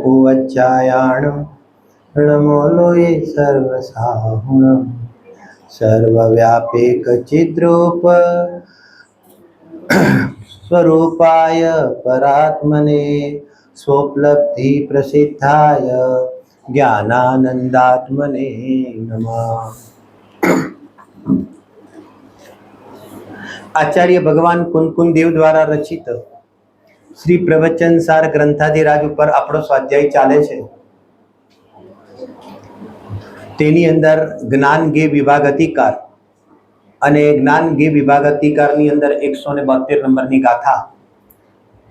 उवच्चायाणं नमो लोये सर्वसाहुणं सर्वव्यापीकचिद्रूप स्वरूपाय परात्मने स्वोपलब्धि प्रसिद्धाय ज्ञानानंदात्मने नमः। आचार्य भगवान कुंकुन देव द्वारा रचित श्री प्रवचन सार ग्रंथाधिराज ઉપર આપણો સ્વાધ્યાય ચાલે છે। તેની અંદર જ્ઞાન ગે વિભાગ અધિકાર અને જ્ઞાન ગે વિભાગ અધિકારની અંદર 172 નંબરની ગાથા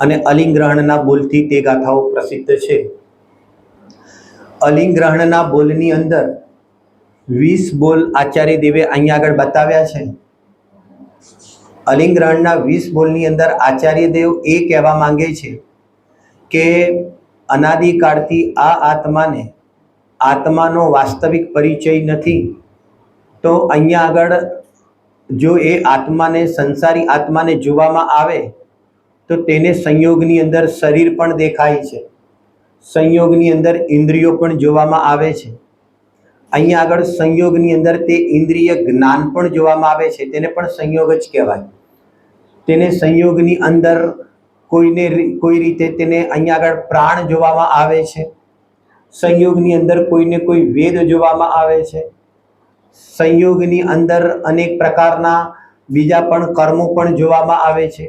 અને અલિંગ્રહણના બોલથી તે ગાથાઓ પ્રસિદ્ધ છે। અલિંગ્રહણના બોલની અંદર 20 બોલ આચાર્ય દેવે અહીંયા આગળ બતાવ્યા છે। અલિંગ્રહણના 20 બોલની અંદર આચાર્ય દેવ એ કહેવા માંગે છે કે અનાદિકાળથી આ આત્માને આત્માનો વાસ્તવિક પરિચય નથી, તો અહીંયા આગળ જો એ આત્માને સંસારી આત્માને જોવામાં આવે તો તેને સંયોગની અંદર શરીર પણ દેખાય છે, સંયોગની અંદર ઇન્દ્રિયો પણ જોવામાં આવે છે। અહીંયા આગળ સંયોગની અંદર તે ઇન્દ્રિય જ્ઞાન પણ જોવામાં આવે છે, તેને પણ સંયોગ જ કહેવાય। તેને સંયોગની અંદર કોઈ રીતે તેને અહીંયા આગળ પ્રાણ જોવામાં આવે છે, સંયોગની અંદર કોઈને કોઈ વેદ જોવામાં આવે છે, સંયોગની અંદર અનેક પ્રકારના બીજા પણ કર્મો પણ જોવામાં આવે છે।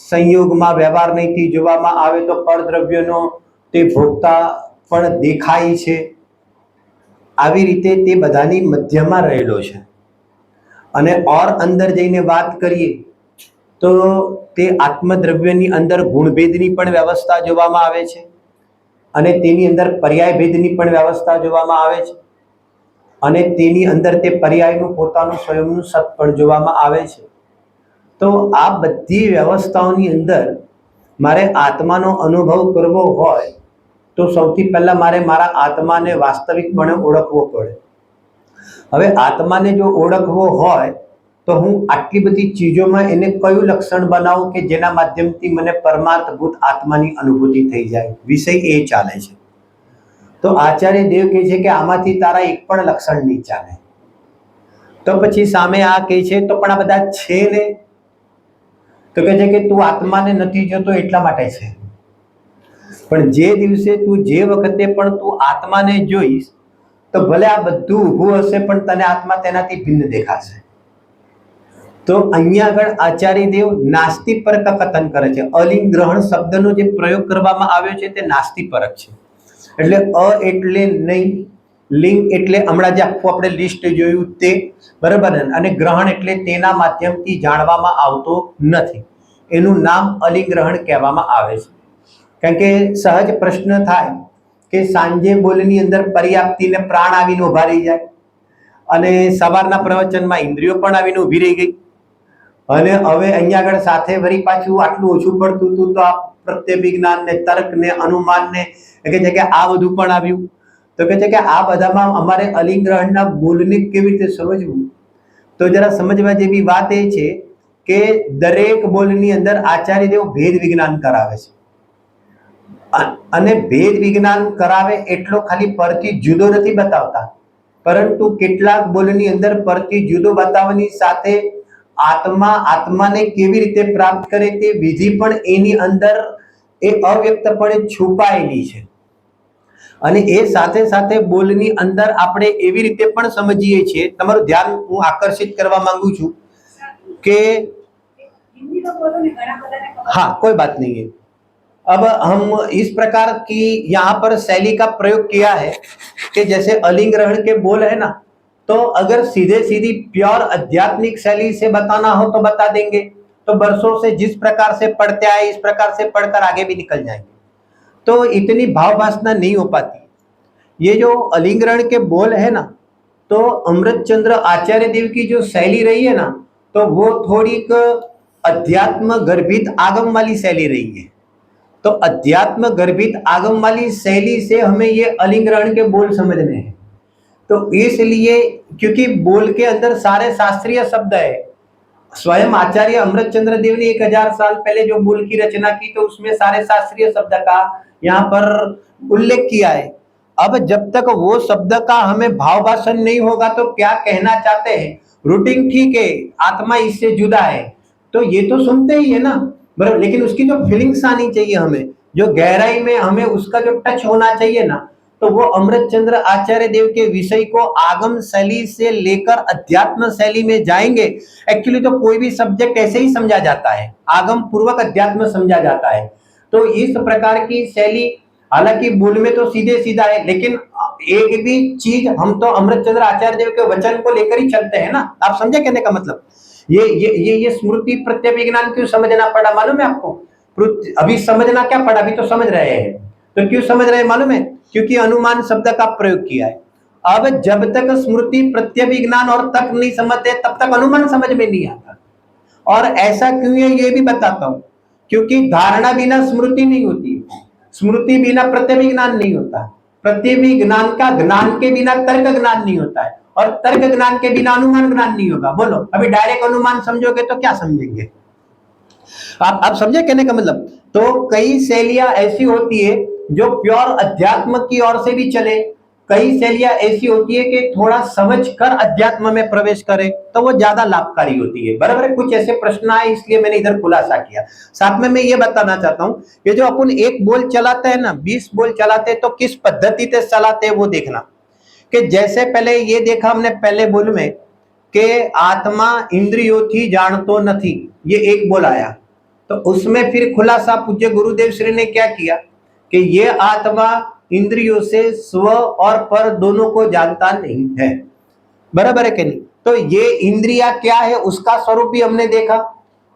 સંયોગમાં વ્યવહાર નહીંથી જોવામાં આવે તો પરદ્રવ્યનો તે ભોગતા પણ દેખાય છે। આવી રીતે તે બધાની મધ્યમાં રહેલો છે। અને ઓર અંદર જઈને વાત કરીએ તો તે આત્મદ્રવ્યની અંદર ગુણભેદની પણ વ્યવસ્થા જોવામાં આવે છે અને તેની અંદર પર્યાય ભેદની પણ વ્યવસ્થા જોવામાં આવે છે અને તેની અંદર તે પર્યાયનું પોતાનું સ્વયંનું સત પણ જોવામાં આવે છે। તો આ બધી વ્યવસ્થાઓની અંદર મારે આત્માનો અનુભવ કરવો હોય તો સૌથી પહેલા મારે મારા આત્માને વાસ્તવિકપણે ઓળખવો પડે। હવે આત્માને જો ઓળખવો હોય તો હું આટલી બધી ચીજોમાં એને કયું લક્ષણ બનાવું કે જેના માધ્યમથી મને પરમાર્થભૂત આત્માની અનુભૂતિ થઈ જાય, વિષય એ ચાલે છે। તો આચાર્ય દેવ કહે છે કે આમાંથી તારા એક પણ લક્ષણ નહીં ચાલે। તો પછી સામે આ કહે છે તો પણ આ બધા છે ને, તો કહે છે કે તું આત્માને નથી જોતો એટલા માટે છે, પણ જે દિવસે તું જે વખતે પણ તું આત્માને જોઈશ તો ભલે આ બધું ઊભું હશે પણ તને આત્મા તેનાથી ભિન્ન દેખાશે। તો અહીંયા આગળ આચાર્ય દેવ નાસ્તિપરક કથન કરે છે। અલિંગ્રહણ શબ્દનો જે પ્રયોગ કરવામાં આવ્યો છે તે નાસ્તિપરક છે। એટલે અ એટલે નહીં, લિંગ એટલે હમણાં જે આખું આપણે લિસ્ટ જોયું તે, બરાબર ને, અને ગ્રહણ એટલે તેના માધ્યમથી જાણવામાં આવતો નથી, એનું નામ અલિંગ્રહણ કહેવામાં આવે છે। કારણ કે સહજ પ્રશ્ન થાય કે સાંજે બોલની અંદર પર્યાપ્તિને પ્રાણ આવીને ઉભા રહી જાય અને સવારના પ્રવચનમાં ઇન્દ્રિયો પણ આવીને ઊભી રહી ગઈ અને હવે અહીંયા આગળ સાથે વળી પાછું આટલું ઓછું પડતું હતું તો આ પ્રત્યય વિજ્ઞાન ને તર્ક ને અનુમાન ને કહે છે કે આ બધું પણ આવ્યું। તો કહે છે કે આ બધામાં અમારે અલિંગ્રહણના બોલને કેવી રીતે સમજવું, તો જરા સમજવા જેવી વાત એ છે કે દરેક બોલની અંદર આચાર્ય દેવ ભેદ વિજ્ઞાન કરાવે છે અને ભેદ વિજ્ઞાન કરાવે એટલો ખાલી પરથી જુદો નથી બતાવતા, પરંતુ કેટલાક બોલની અંદર પરથી જુદો બતાવવાની સાથે આત્માને કેવી રીતે પ્રાપ્ત કરે તે વિધિ પણ એની અંદર એ અવ્યક્તપણે છુપાયેલી છે। અને એ સાથે સાથે બોલની અંદર આપણે એવી રીતે પણ સમજીએ છીએ, તમારું ધ્યાન હું આકર્ષિત કરવા માંગુ છું કે हाँ कोई बात नहीं है। अब हम इस प्रकार की यहाँ पर शैली का प्रयोग किया है कि जैसे अलिंग्रहण के बोल है ना, तो अगर सीधे सीधी प्योर आध्यात्मिक शैली से बताना हो तो बता देंगे, तो बरसों से जिस प्रकार से पढ़ते आए इस प्रकार से पढ़कर आगे भी निकल जाएंगे, तो इतनी भाववासना नहीं हो पाती। ये जो अलिंग्रहण के बोल है ना, तो अमृतचंद्र आचार्य देव की जो शैली रही है ना, तो वो थोड़ी अध्यात्म गर्भित आगम वाली शैली रही है। तो अध्यात्म गर्भित आगम वाली शैली से हमें ये अलिंग्रहण के बोल समझने हैं। तो इसलिए क्योंकि बोल के अंदर सारे शास्त्रीय शब्द है, स्वयं आचार्य अमृतचंद्र देव ने 1000 साल पहले जो मूल की रचना की, तो उसमें सारे शास्त्रीय शब्द का यहाँ पर उल्लेख किया है। अब जब तक वो शब्द का हमें भाव भाषण नहीं होगा तो क्या कहना चाहते हैं, रूटीन ठीक है, आत्मा इससे जुदा है, तो ये तो सुनते ही है ना, बराबर, लेकिन उसकी जो फीलिंग्स आनी चाहिए, हमें जो गहराई में हमें उसका जो टच होना चाहिए ना, तो वो अमृतचंद्र आचार्य देव के विषय को आगम शैली से लेकर अध्यात्म शैली में जाएंगे। एक्चुअली तो कोई भी सब्जेक्ट ऐसे ही समझा जाता है, आगम पूर्वक अध्यात्म समझा जाता है। तो इस प्रकार की शैली, हालांकि मूल में तो सीधे सीधा है, लेकिन एक भी चीज हम तो अमृतचंद्र आचार्य देव के वचन को लेकर ही चलते हैं ना। आप समझे कहने का मतलब? ये स्मृति प्रत्यभिज्ञान क्यों समझना पड़ा मालूम है आपको? अभी समझना क्या पड़ा, अभी तो समझ रहे हैं। तो क्यों समझ रहे हैं मालूम है? क्योंकि अनुमान शब्द का प्रयोग किया है। अब जब तक स्मृति प्रत्यभिज्ञान और तर्क नहीं समझते, तब तक अनुमान समझ में नहीं आता। और ऐसा क्यों है ये भी बताता हूं। क्योंकि धारणा बिना स्मृति नहीं होती, स्मृति बिना प्रत्यभिज्ञान नहीं होता, प्रत्यभिज्ञान का ज्ञान के बिना तर्क ज्ञान नहीं होता है, और तर्क ज्ञान के बिना अनुमान ज्ञान नहीं होगा। बोलो, अभी डायरेक्ट अनुमान समझोगे तो क्या समझेंगे आप समझे कहने का मतलब? तो कई शैलियां ऐसी होती है जो प्योर अध्यात्म की ओर से भी चले, कई शैलियां ऐसी होती है कि थोड़ा समझ कर अध्यात्म में प्रवेश करे, तो वो ज्यादा लाभकारी होती है। बराबर है? कुछ ऐसे प्रश्न आए इसलिए मैंने इधर खुलासा किया। साथ में मैं ये बताना चाहता हूं कि जो अपन एक बोल चलाते हैं ना, 20 बोल चलाते हैं, तो किस पद्धति से चलाते हैं वो देखना। कि जैसे पहले ये देखा हमने पहले बोल में कि आत्मा इंद्रियों थी जान तो नहीं, ये एक बोल आया। तो उसमें फिर खुलासा पूज्य गुरुदेव श्री ने क्या किया कि ये आत्मा इंद्रियों से स्व और पर दोनों को जानता नहीं है। बराबर है कि नहीं? तो ये इंद्रिया क्या है उसका स्वरूप भी हमने देखा,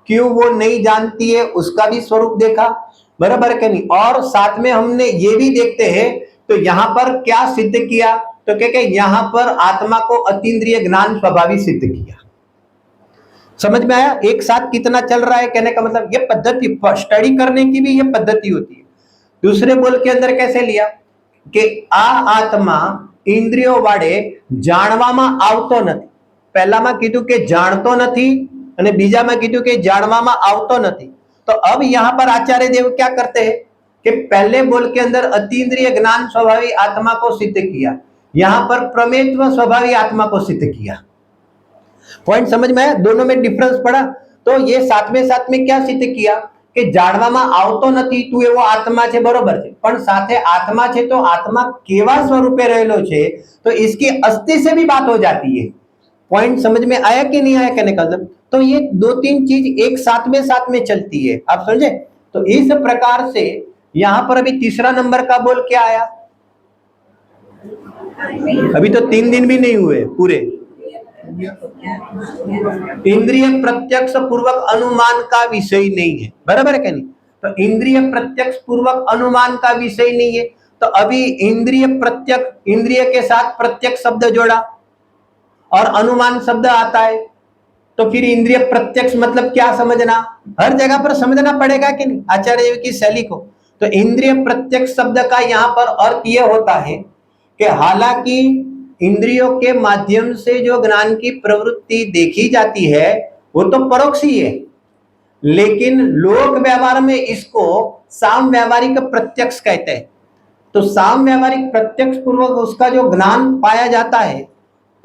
क्यों वो नहीं जानती है उसका भी स्वरूप देखा। बराबर है कि नहीं? और साथ में हमने ये भी देखते हैं, तो यहां पर क्या सिद्ध किया, तो क्या यहां पर आत्मा को अतीन्द्रिय ज्ञान स्वभावी सिद्ध किया। समझ में आया एक साथ कितना चल रहा है कहने का मतलब? ये पद्धति स्टडी करने की भी ये पद्धति होती है। दूसरे बोल के अंदर कैसे लिया कि आ आत्मा इंद्रियों वाड़े જાણવામાં આવતો નથી। પહેલામાં કીધું કે જાણતો નથી અને બીજામાં કીધું કે જાણવામાં આવતો નથી। तो अब यहां पर आचार्य देव क्या करते हैं कि पहले बोल के अंदर अतीन्द्रिय ज्ञान स्वभावी आत्मा को सिद्ध किया, यहां पर प्रमेत्व स्वभावी आत्मा को सिद्ध किया। पॉइंट समझ में आया? दोनों में डिफरेंस पड़ा। तो ये साथ में क्या सिद्ध किया કે જાણવામાં આવતો નથી તું એવો આત્મા છે, બરોબર છે, પણ સાથે આત્મા છે તો આત્મા કેવા સ્વરૂપે રહેલો છે, તો इसकी अस्थि से भी बात हो जाती है। पॉइंट समझ में आया कि नहीं आया कहने का मतलब? तो ये दो तीन चीज एक साथ में चलती है, आप समझे? तो इस प्रकार से यहां पर अभी तीसरा नंबर का बोल क्या आया? अभी तो 3 दिन भी नहीं हुए पूरे। इंद्रिय प्रत्यक्ष पूर्वक अनुमान का विषय नहीं है। बराबर है क्या नहीं? तो इंद्रिय प्रत्यक्ष पूर्वक अनुमान का विषय नहीं है। तो अभी इंद्रिय प्रत्यक्ष, इंद्रिय के साथ प्रत्यक्ष शब्द जोड़ा और अनुमान शब्द आता है, तो फिर इंद्रिय प्रत्यक्ष मतलब क्या समझना, हर जगह पर समझना पड़ेगा कि नहीं आचार्य देव की शैली को। तो इंद्रिय प्रत्यक्ष शब्द का यहां पर अर्थ यह होता है कि हालांकि इंद्रियों के माध्यम से जो ज्ञान की प्रवृत्ति देखी जाती है वो तो परोक्ष ही है, लेकिन लोक व्यवहार में इसको साम व्यवहारिक प्रत्यक्ष कहते हैं। तो साम व्यवहारिक प्रत्यक्ष पूर्वक उसका जो ज्ञान पाया जाता है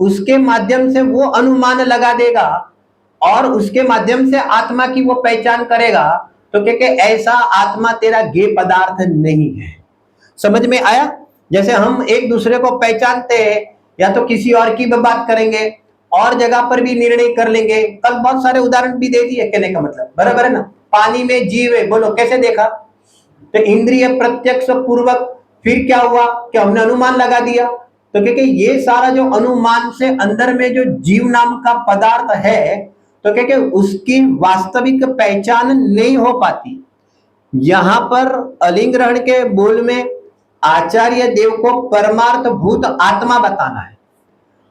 उसके माध्यम से वो अनुमान लगा देगा और उसके माध्यम से आत्मा की वो पहचान करेगा। तो क्या ऐसा आत्मा तेरा गे पदार्थ नहीं है। समझ में आया? जैसे हम एक दूसरे को पहचानते हैं या तो किसी और की बात करेंगे और जगह पर भी निर्णय कर लेंगे। कल बहुत सारे उदाहरण भी दे दिए कहने का मतलब, बराबर है ना? पानी में जीव है, बोलो कैसे देखा? तो इंद्रिय प्रत्यक्ष पूर्वक फिर क्या हुआ कि हमने अनुमान लगा दिया। तो क्योंकि ये सारा जो अनुमान से अंदर में जो जीव नाम का पदार्थ है, तो क्योंकि उसकी वास्तविक पहचान नहीं हो पाती। यहां पर अलिंग ग्रहण के बोल में आचार्य देव को परमार्थ भूत आत्मा बताना है।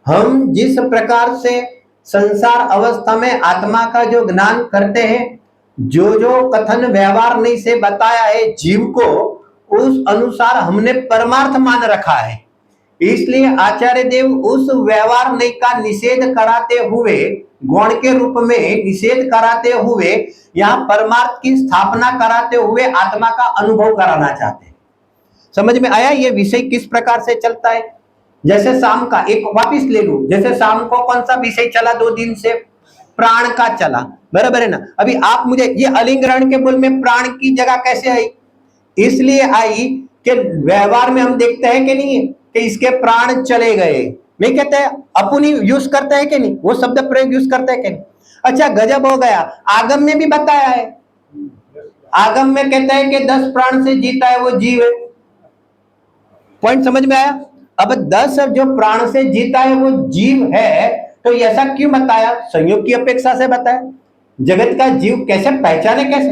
हम जिस प्रकार से संसार अवस्था में आत्मा का जो ज्ञान करते हैं, जो कथन व्यवहार नहीं से बताया है जीव को, उस अनुसार हमने परमार्थ मान रखा है। इसलिए आचार्य देव उस व्यवहार नहीं का निषेध कराते हुए गौण के रूप में निषेध कराते हुए यहाँ परमार्थ की स्थापना कराते हुए आत्मा का अनुभव कराना चाहते हैं। समझ में आया ये विषय किस प्रकार से चलता है? जैसे शाम का एक वापिस ले लूं, जैसे शाम को कौन सा विषय चला 2 दिन से? प्राण का चला, बराबर है ना। अभी आप मुझे ये अलिंग ग्रहण के बोल में प्राण की जगह कैसे आई? इसलिए आई कि व्यवहार में हम देखते हैं कि नहीं कि इसके प्राण चले गए, नहीं कहते हैं? अपन यूज करते हैं कि नहीं, वो शब्द प्रयोग यूज करते हैं कि नहीं? अच्छा गजब हो गया, आगम में भी बताया है। आगम में कहते हैं कि 10 प्राण से जीता है वो जीव है। पॉइंट समझ में आया? अब 10 जो प्राण से जीता है वो जीव है, तो ऐसा क्यों बताया? संयोग की अपेक्षा से बताया। जगत का जीव कैसे पहचाने? कैसे?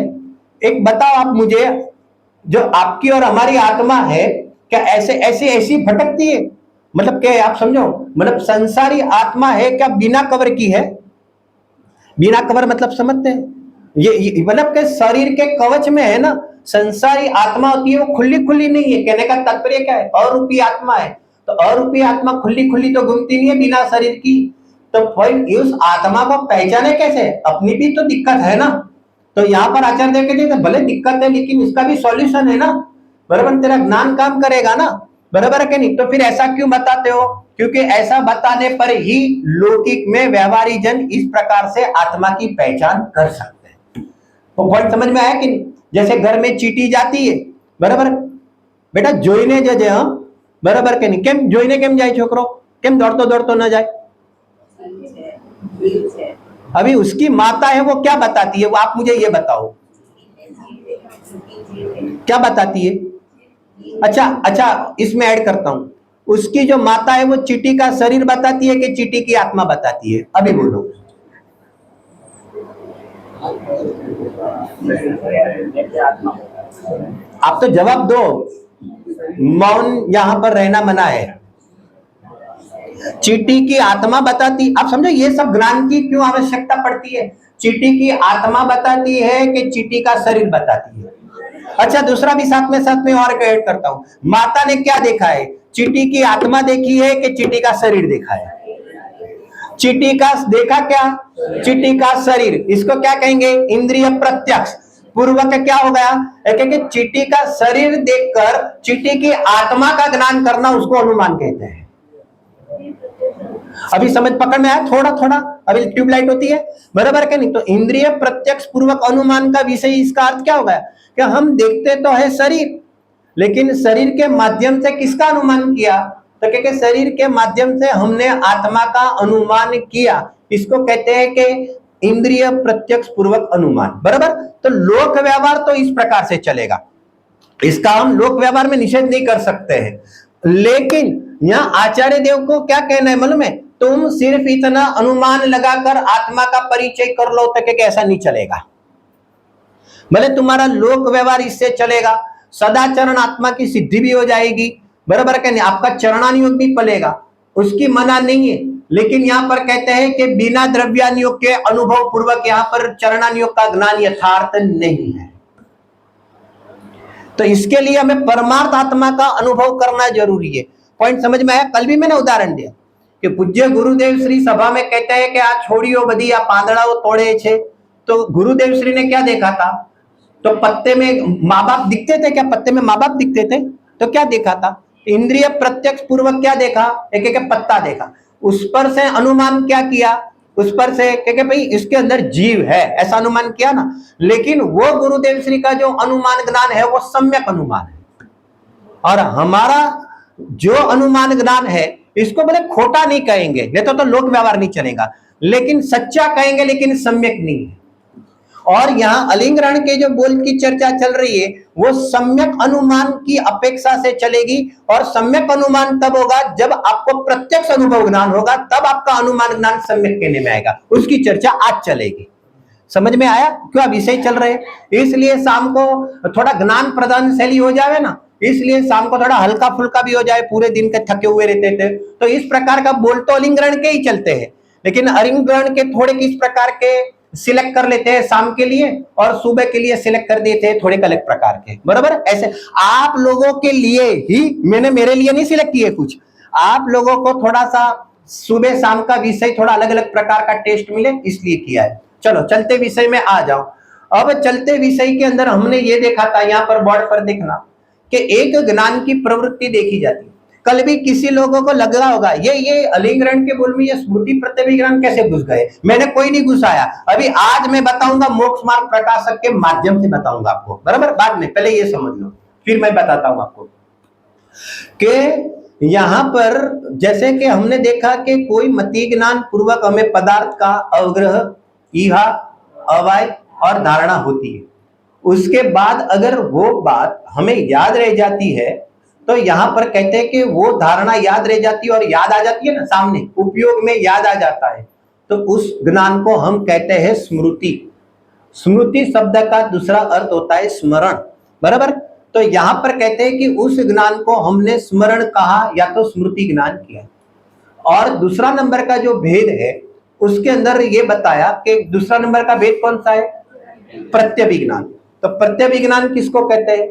एक बताओ आप मुझे, जो आपकी और हमारी आत्मा है, क्या ऐसे ऐसे ऐसी भटकती है? मतलब क्या आप समझो, मतलब संसारी आत्मा है क्या बिना कवर की है? बिना कवर मतलब समझते हैं? ये मतलब के शरीर के कवच में है ना। संसारी आत्मा होती है वो खुली खुली नहीं है। कहने का तात्पर्य क्या है? अरूपी आत्मा है, तो अरूपी आत्मा खुली खुली तो घूमती नहीं है बिना शरीर की। तो भाई उस आत्मा को पहचाने कैसे? अपनी भी तो दिक्कत है ना। तो यहाँ पर आचार्य देव कहते हैं भले दिक्कत है लेकिन इसका भी सॉल्यूशन है ना, बराबर? तेरा ज्ञान काम करेगा ना, बराबर है कि नहीं? तो फिर ऐसा क्यों बताते हो? क्योंकि ऐसा बताने पर ही लौकिक में व्यवहारी जन इस प्रकार से आत्मा की पहचान कर सकते हैं। तो पॉइंट समझ में आया कि नहीं? जैसे घर में चींटी जाती है, बराबर बेटा, जोईने जजे, हम बराबर के नहीं? केम जोईने केम जाए छोकरो? केम दौड़तो न जाए? अभी उसकी माता है वो क्या बताती है? वो आप मुझे ये बताओ, क्या बताती है? अच्छा इसमें ऐड करता हूं, उसकी जो माता है वो चींटी का शरीर बताती है कि चींटी की आत्मा बताती है? अभी बोलो। आप तो जवाब दो, मौन यहां पर रहना मना है। चींटी की आत्मा बताती, आप समझो ये सब ज्ञान की क्यों आवश्यकता पड़ती है? चींटी की आत्मा बताती है कि चींटी का शरीर बताती है? अच्छा दूसरा भी साथ में और ऐड करता हूं, माता ने क्या देखा है? चींटी की आत्मा देखी है कि चींटी का शरीर देखा है? चींटी का देखा क्या? चींटी का शरीर। इसको क्या कहेंगे? इंद्रिय प्रत्यक्ष पूर्वक क्या हो गया? क्योंकि चींटी का शरीर देखकर चींटी की आत्मा का ज्ञान करना उसको अनुमान कहते हैं। अभी समझ पकड़ में आया? थोड़ा थोड़ा अभी ट्यूबलाइट होती है, बराबर क्या नहीं? तो इंद्रिय प्रत्यक्ष पूर्वक अनुमान का विषय, इसका अर्थ क्या होगा? कि हम देखते तो है शरीर, लेकिन शरीर के माध्यम से किसका अनुमान किया? तो क्योंकि शरीर के माध्यम से हमने आत्मा का अनुमान किया, इसको कहते हैं कि इंद्रिय प्रत्यक्ष पूर्वक अनुमान, बराबर? तो लोक व्यवहार तो इस प्रकार से चलेगा, इसका हम लोक व्यवहार में निषेध नहीं कर सकते हैं। लेकिन यहाँ आचार्य देव को क्या कहना है मालूम है? तुम सिर्फ इतना अनुमान लगाकर आत्मा का परिचय कर लो तो क्या ऐसा नहीं चलेगा। भले तुम्हारा लोक व्यवहार इससे चलेगा, सदाचरण आत्मा की सिद्धि भी हो जाएगी, बराबर क्या नहीं? आपका चरणानुयोग भी पलेगा, उसकी मना नहीं है। लेकिन यहाँ पर कहते हैं कि बिना द्रव्यानुयोग के अनुभव पूर्वक यहाँ पर चरणानुयोग का ज्ञान यथार्थ नहीं है। तो इसके लिए हमें परमार्थ आत्मा का अनुभव करना जरूरी है। पॉइंट समझ में आया? कल भी मैंने उदाहरण दिया कि पूज्य गुरुदेव श्री सभा में कहते हैं कि आ छोड़ियो बदी आ पांदड़ाओ तोड़े छे। तो गुरुदेव श्री ने क्या देखा था? तो पत्ते में माँ बाप दिखते थे क्या? पत्ते में माँ बाप दिखते थे? तो क्या देखा था? इंद्रिय प्रत्यक्ष पूर्वक क्या देखा? एक एक पत्ता देखा, उस पर से अनुमान क्या किया? उस पर से क्योंकि भाई इसके अंदर जीव है ऐसा अनुमान किया ना। लेकिन वो गुरुदेव श्री का जो अनुमान ज्ञान है वो सम्यक अनुमान है, और हमारा जो अनुमान ज्ञान है इसको बोले खोटा नहीं कहेंगे, नहीं तो लोक व्यवहार नहीं चलेगा, लेकिन सच्चा कहेंगे, लेकिन सम्यक नहीं है। और यहाँ अलिंग ग्रहण के जो बोल की चर्चा चल रही है वो सम्यक अनुमान की अपेक्षा से चलेगी, और सम्यक अनुमान तब होगा जब आपको प्रत्यक्ष अनुभव ज्ञान होगा, तब आपका अनुमान ज्ञान सम्यक कहने में आएगा। उसकी चर्चा आज चलेगी। समझ में आया क्यों विषय चल रहे? इसलिए शाम को थोड़ा ज्ञान प्रदान शैली हो जाए ना, इसलिए शाम को थोड़ा हल्का फुल्का भी हो जाए, पूरे दिन के थके हुए रहते थे। तो इस प्रकार का बोल तो अलिंग ग्रहण के ही चलते हैं, लेकिन अलिंग ग्रहण के थोड़े किस प्रकार के सिलेक्ट कर लेते हैं शाम के लिए, और सुबह के लिए सिलेक्ट कर देते हैं थोड़े अलग प्रकार के, बराबर? ऐसे आप लोगों के लिए ही मैंने, मेरे लिए नहीं सिलेक्ट किए कुछ, आप लोगों को थोड़ा सा सुबह शाम का विषय थोड़ा अलग अलग प्रकार का टेस्ट मिले इसलिए किया है। चलो चलते विषय में आ जाओ। अब चलते विषय के अंदर हमने ये देखा था, यहाँ पर बोर्ड पर देखना कि एक ज्ञान की प्रवृत्ति देखी जाती है। कल भी किसी लोगों को लग रहा होगा ये अलिंगरण के बोल में ये स्मृति प्रत्यभिज्ञान कैसे घुस गए। मैंने कोई नहीं घुसाया, अभी आज मैं बताऊंगा, मोक्ष मार्ग प्रकाशक के माध्यम से बताऊंगा आपको, बराबर। बाद में पहले ये समझ लो, फिर मैं बताता हूं आपको कि यहां पर जैसे कि हमने देखा कि कोई मति ज्ञान पूर्वक हमें पदार्थ का अवग्रह, ईहा, अवाय और धारणा होती है। उसके बाद अगर वो बात हमें याद रह जाती है तो यहां पर कहते हैं कि वो धारणा याद रह जाती है और याद आ जाती है ना, सामने उपयोग में याद आ जाता है, तो उस ज्ञान को हम कहते हैं स्मृति। स्मृति शब्द का दूसरा अर्थ होता है स्मरण, बराबर। तो यहां पर कहते हैं कि उस ज्ञान को हमने स्मरण कहा या तो स्मृति ज्ञान किया। और दूसरा नंबर का जो भेद है उसके अंदर ये बताया कि दूसरा नंबर का भेद कौन सा है, प्रत्यभिज्ञान। तो प्रत्यभिज्ञान किसको कहते हैं,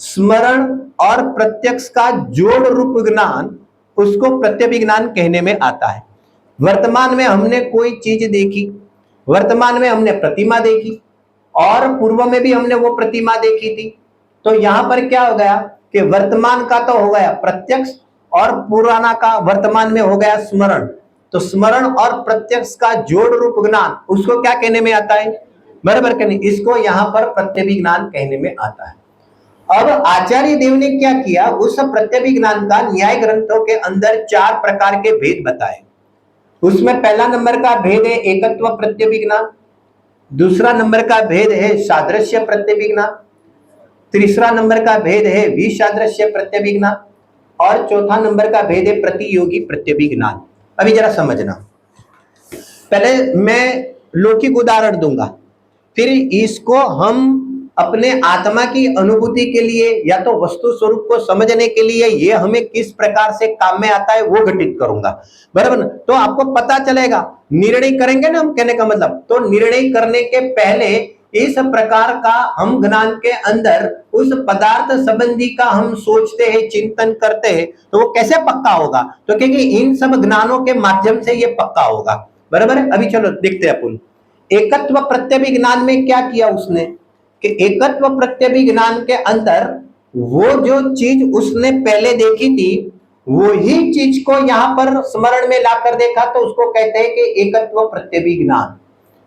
स्मरण और प्रत्यक्ष का जोड़ रूप ज्ञान, उसको प्रत्यभिज्ञान कहने में आता है। वर्तमान में हमने कोई चीज देखी, वर्तमान में हमने प्रतिमा देखी और पूर्व में भी हमने वो प्रतिमा देखी थी, तो यहां पर क्या हो गया कि वर्तमान का तो हो गया प्रत्यक्ष और पुराना का वर्तमान में हो गया स्मरण। तो स्मरण और प्रत्यक्ष का जोड़ रूप ज्ञान, उसको क्या कहने में आता है, बराबर कहने, इसको यहां पर प्रत्यभिज्ञान कहने में आता है। अब आचार्य देव ने क्या किया, उस प्रत्यभिज्ञान का न्याय ग्रंथों के अंदर 4 प्रकार के भेद बताए। उसमें पहला नंबर का भेद है एकत्व प्रत्यभिज्ञान, दूसरा नंबर का भेद है सादृश्य प्रत्यभिज्ञान, तीसरा नंबर का भेद है विसादृश्य प्रत्यभिज्ञान और चौथा नंबर का भेद है प्रतियोगी प्रत्यभिज्ञान। अभी जरा समझना, पहले मैं लौकिक उदाहरण दूंगा, फिर इसको हम अपने आत्मा की अनुभूति के लिए या तो वस्तु स्वरूप को समझने के लिए ये हमें किस प्रकार से काम में आता है वो घटित करूंगा, बराबर। तो आपको पता चलेगा, निर्णय करेंगे ना हम, कहने का मतलब, तो निर्णय करने के पहले इस प्रकार का हम ज्ञान के अंदर उस पदार्थ संबंधी का हम सोचते हैं, चिंतन करते हैं, तो वो कैसे पक्का होगा, तो क्योंकि इन सब ज्ञानों के माध्यम से ये पक्का होगा, बराबर है। अभी चलो देखते हैं अपन एकत्व प्रत्यभिज्ञान में क्या किया उसने, कि एकत्व प्रत्यभिज्ञान के अंदर वो जो चीज उसने पहले देखी थी वही चीज को यहां पर स्मरण में लाकर देखा, तो उसको कहते हैं कि एकत्व प्रत्यभिज्ञान।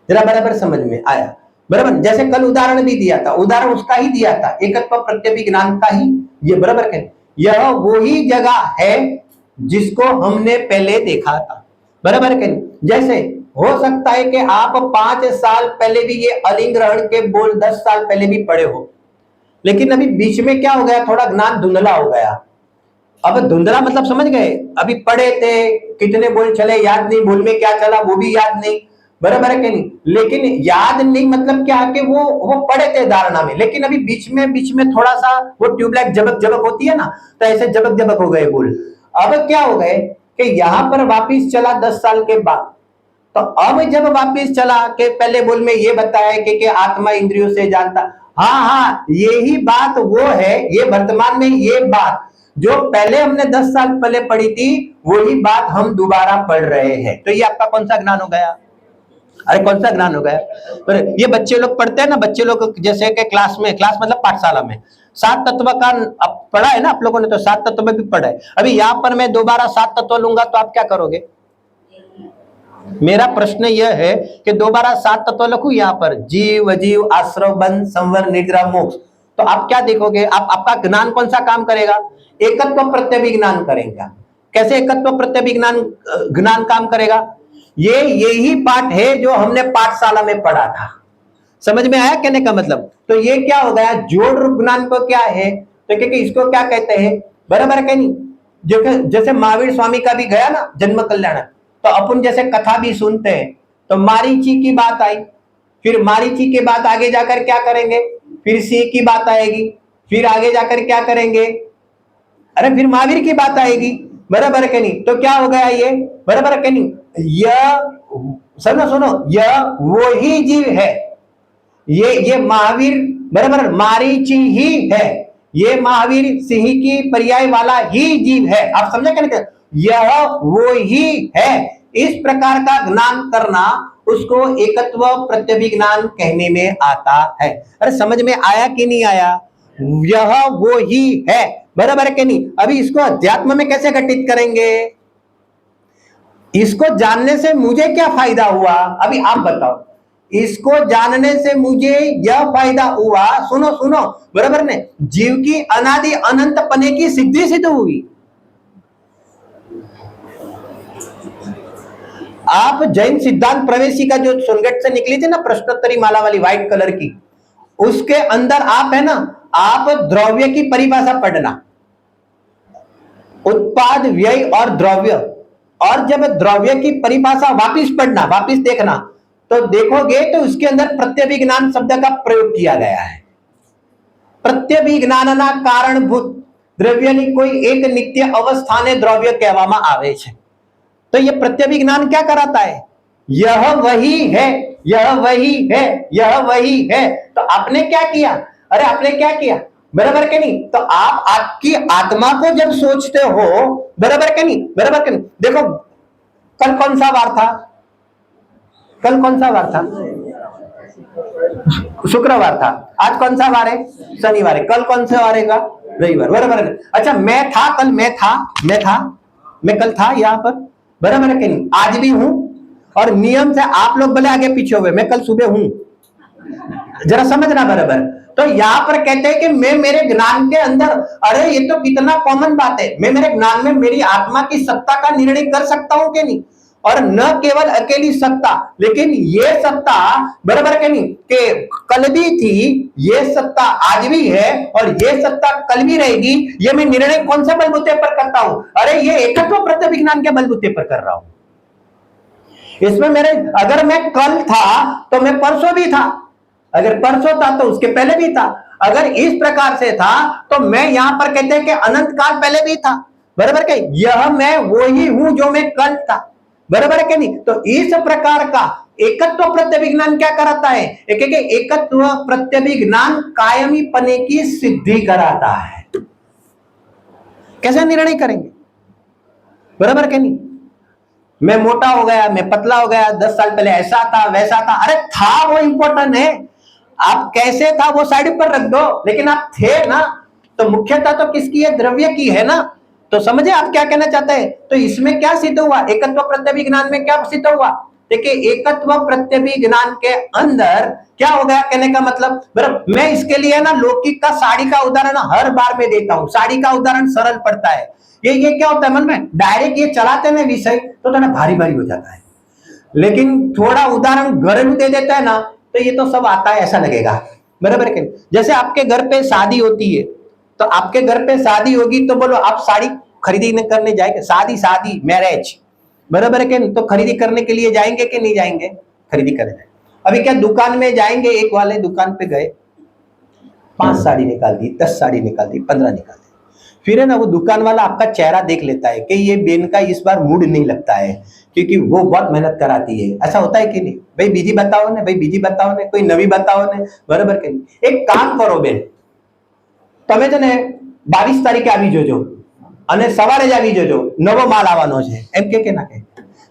जरा बराबर समझ में आया, बराबर। जैसे कल उदाहरण भी दिया था, उदाहरण उसका ही दिया था, एकत्व प्रत्यभिज्ञान का ही, ये बराबर कहें, यह वही जगह है जिसको हमने पहले देखा था, बराबर कहें। जैसे हो सकता है कि आप 5 साल पहले भी ये अलिंग्रहण के बोल 10 साल पहले भी पढ़े हो, लेकिन अभी बीच में क्या हो गया, थोड़ा ज्ञान धुंधला हो गया। अब धुंधला मतलब समझ गए, अभी पढ़े थे, कितने बोल चले याद नहीं, बोल में क्या चला वो भी याद नहीं, बराबर है कि नहीं। लेकिन याद नहीं मतलब क्या है कि वो पढ़े थे धारणा में, लेकिन अभी बीच में थोड़ा सा वो ट्यूबलाइट जबक जबक होती है ना, तो ऐसे जबक जबक हो गए बोल। अब क्या हो गए कि यहां पर वापिस चला 10 साल के बाद, तो अब जब वापिस चला के पहले बोल में ये बताया कि आत्मा इंद्रियों से जानता, हाँ यही बात वो है, ये वर्तमान में ये बात जो पहले हमने 10 साल पहले पढ़ी थी वही बात हम दोबारा पढ़ रहे हैं। तो ये आपका कौन सा ज्ञान हो गया, अरे कौन सा ज्ञान हो गया। पर ये बच्चे लोग पढ़ते हैं ना, बच्चे लोग जैसे कि क्लास मतलब पाठशाला में 7 तत्व का पढ़ा है ना आप लोगों ने, तो 7 तत्व भी पढ़ा है। अभी यहाँ पर मैं दोबारा 7 तत्व लूंगा तो आप क्या करोगे, मेरा प्रश्न यह है कि दोबारा 7 तत्व लिखूं यहाँ पर, जीव अजीव आश्रव बंध संवर निद्रा मोक्ष, तो आप क्या देखोगे, आपका ज्ञान कौन सा काम करेगा, एकत्व प्रत्यभिज्ञान करेगा। कैसे एकत्व प्रत्यभिज्ञान ज्ञान काम करेगा, यही पाठ है जो हमने पाठशाला में पढ़ा था, समझ में आया कहने का मतलब। तो ये क्या हो गया, जोड़ रूप ज्ञान को क्या है, तो क्योंकि इसको क्या कहते हैं, बराबर है नहीं। जैसे महावीर स्वामी का भी गया ना जन्म कल्याण, तो अपन जैसे कथा भी सुनते हैं, तो मारीची की बात आई, फिर मारीची के बाद आगे जाकर क्या करेंगे, फिर सिंह की बात आएगी, फिर आगे जाकर क्या करेंगे, अरे फिर महावीर की बात आएगी, बराबर है नहीं। तो क्या हो गया ये, बराबर है नहीं, यह सुनो यह वही जीव है, ये महावीर बराबर मारीची ही है, ये महावीर सिंह की पर्याय वाला ही जीव है, आप समझे क्या, यह वो ही है, इस प्रकार का ज्ञान करना उसको एकत्व प्रत्यभिज्ञान कहने में आता है। अरे समझ में आया कि नहीं आया? यह वो ही है, बराबर है कि नहीं? अभी इसको अध्यात्म में कैसे घटित करेंगे? इसको जानने से मुझे क्या फायदा हुआ, अभी आप बताओ। इसको जानने से मुझे यह फायदा हुआ, सुनो सुनो, बराबर ने, जीव की अनादि अनंत पने की सिद्धि सिद्ध हुई। आप जैन सिद्धांत प्रवेशिका जो सोनगढ़ से निकली थी ना, प्रश्नोत्तरी माला वाली व्हाइट कलर की, उसके अंदर आप है ना, आप द्रव्य की परिभाषा पढ़ना, उत्पाद व्यय और द्रव्य, और जब द्रव्य की परिभाषा वापिस पढ़ना, वापिस देखना, तो देखोगे तो उसके अंदर प्रत्यभिज्ञान शब्द का प्रयोग किया गया है। પ્રત્યભિજ્ઞાનના કારણભૂત દ્રવ્યની કોઈ એક નિત્ય અવસ્થાને દ્રવ્ય કહેવામાં આવે છે। तो ये प्रत्यभिज्ञान क्या कराता है? यह वही है, यह वही है, यह वही है। तो आपने क्या किया? अरे आपने क्या किया, बराबर के नहीं? तो आप आपकी आत्मा को जब सोचते हो, बराबर के नहीं, बराबर के नहीं? देखो कल कौन सा वार था? कल कौन सा वार था? शुक्रवार था। आज कौन सा वार है? शनिवार है। कल कौन सा वार है? रविवार, बराबर है। अच्छा मैं था, कल मैं कल था यहाँ पर, बराबर है कि नहीं? आज भी हूं, और नियम से आप लोग भले आगे पीछे हुए, मैं कल सुबह हूं, जरा समझना बराबर। तो यहाँ पर कहते हैं कि मैं मेरे ज्ञान के अंदर, अरे ये तो कितना कॉमन बात है, मैं मेरे ज्ञान में मेरी आत्मा की सत्ता का निर्णय कर सकता हूं कि नहीं? और न केवल अकेली सत्ता, लेकिन ये सत्ता, बराबर के नहीं, कि कल भी थी, ये सत्ता आज भी है, और ये सत्ता कल भी रहेगी। ये मैं निर्णय कौन से बलबूते पर करता हूं? अरे ये एकत्व प्रत्यभिज्ञान के बलबूते पर कर रहा हूं। इसमें मेरे, अगर मैं कल था तो मैं परसों भी था, अगर परसों था तो उसके पहले भी था, अगर इस प्रकार से था तो मैं यहां पर कहते हैं कि अनंत काल पहले भी था, बराबर के? यह मैं वो ही हूं जो मैं कल था, बराबर है कि नहीं? तो इस प्रकार का एकत्व प्रत्यभिज्ञान क्या कराता है? एकत्व प्रत्यभिज्ञान कायमी पने की सिद्धि कराता है। कैसे निर्णय करेंगे, बराबर के नहीं? मैं मोटा हो गया, मैं पतला हो गया, 10 साल पहले ऐसा था वैसा था, अरे था वो इंपॉर्टेंट है, आप कैसे था वो साइड पर रख दो, लेकिन आप थे ना। तो मुख्यता तो किसकी है? द्रव्य की है ना। तो समझे आप क्या कहना चाहते हैं? तो इसमें क्या सिद्ध हुआ? एकत्व प्रत्यभिज्ञान में क्या सिद्ध हुआ? देखिए एकत्व प्रत्यभिज्ञान के अंदर क्या हो गया, कहने का मतलब, बराबर, मैं इसके लिए ना लौकिक का साड़ी का उदाहरण हर बार में देता हूं। साड़ी का उदाहरण सरल पड़ता है। ये क्या होता है मन में, डायरेक्ट ये चलाते हैं विषय तो थोड़ा भारी भारी हो जाता है, लेकिन थोड़ा उदाहरण घरेलू दे देता है ना, तो ये तो सब आता है ऐसा लगेगा, बराबर है? जैसे आपके घर पे शादी होती है, तो आपके घर पे शादी होगी तो बोलो आप साड़ी खरीदी करने जाएंगे, शादी मैरिज, बराबर है? तो खरीदी करने के लिए जाएंगे कि नहीं जाएंगे? खरीदी करने जाएंगे। अभी क्या दुकान में जाएंगे, एक वाले दुकान पे गए, 5 साड़ी निकाल दी, 10 साड़ी निकाल दी, 15 निकाल दी, फिर है ना वो दुकान वाला आपका चेहरा देख लेता है कि ये बेन का इस बार मूड नहीं लगता है, क्योंकि वो बहुत मेहनत कराती है। ऐसा होता है कि नहीं भाई? बीजी बताओ ने, भाई बीजी बताओ ने, कोई नवी बताओ ने, बराबर के नहीं? एक काम करो बेन, તમે છે ને 22 તારીખે આવી જોજો અને સવારે જ આવી જોજો, નવો માલ આવવાનો છે, એમ કે નાખે।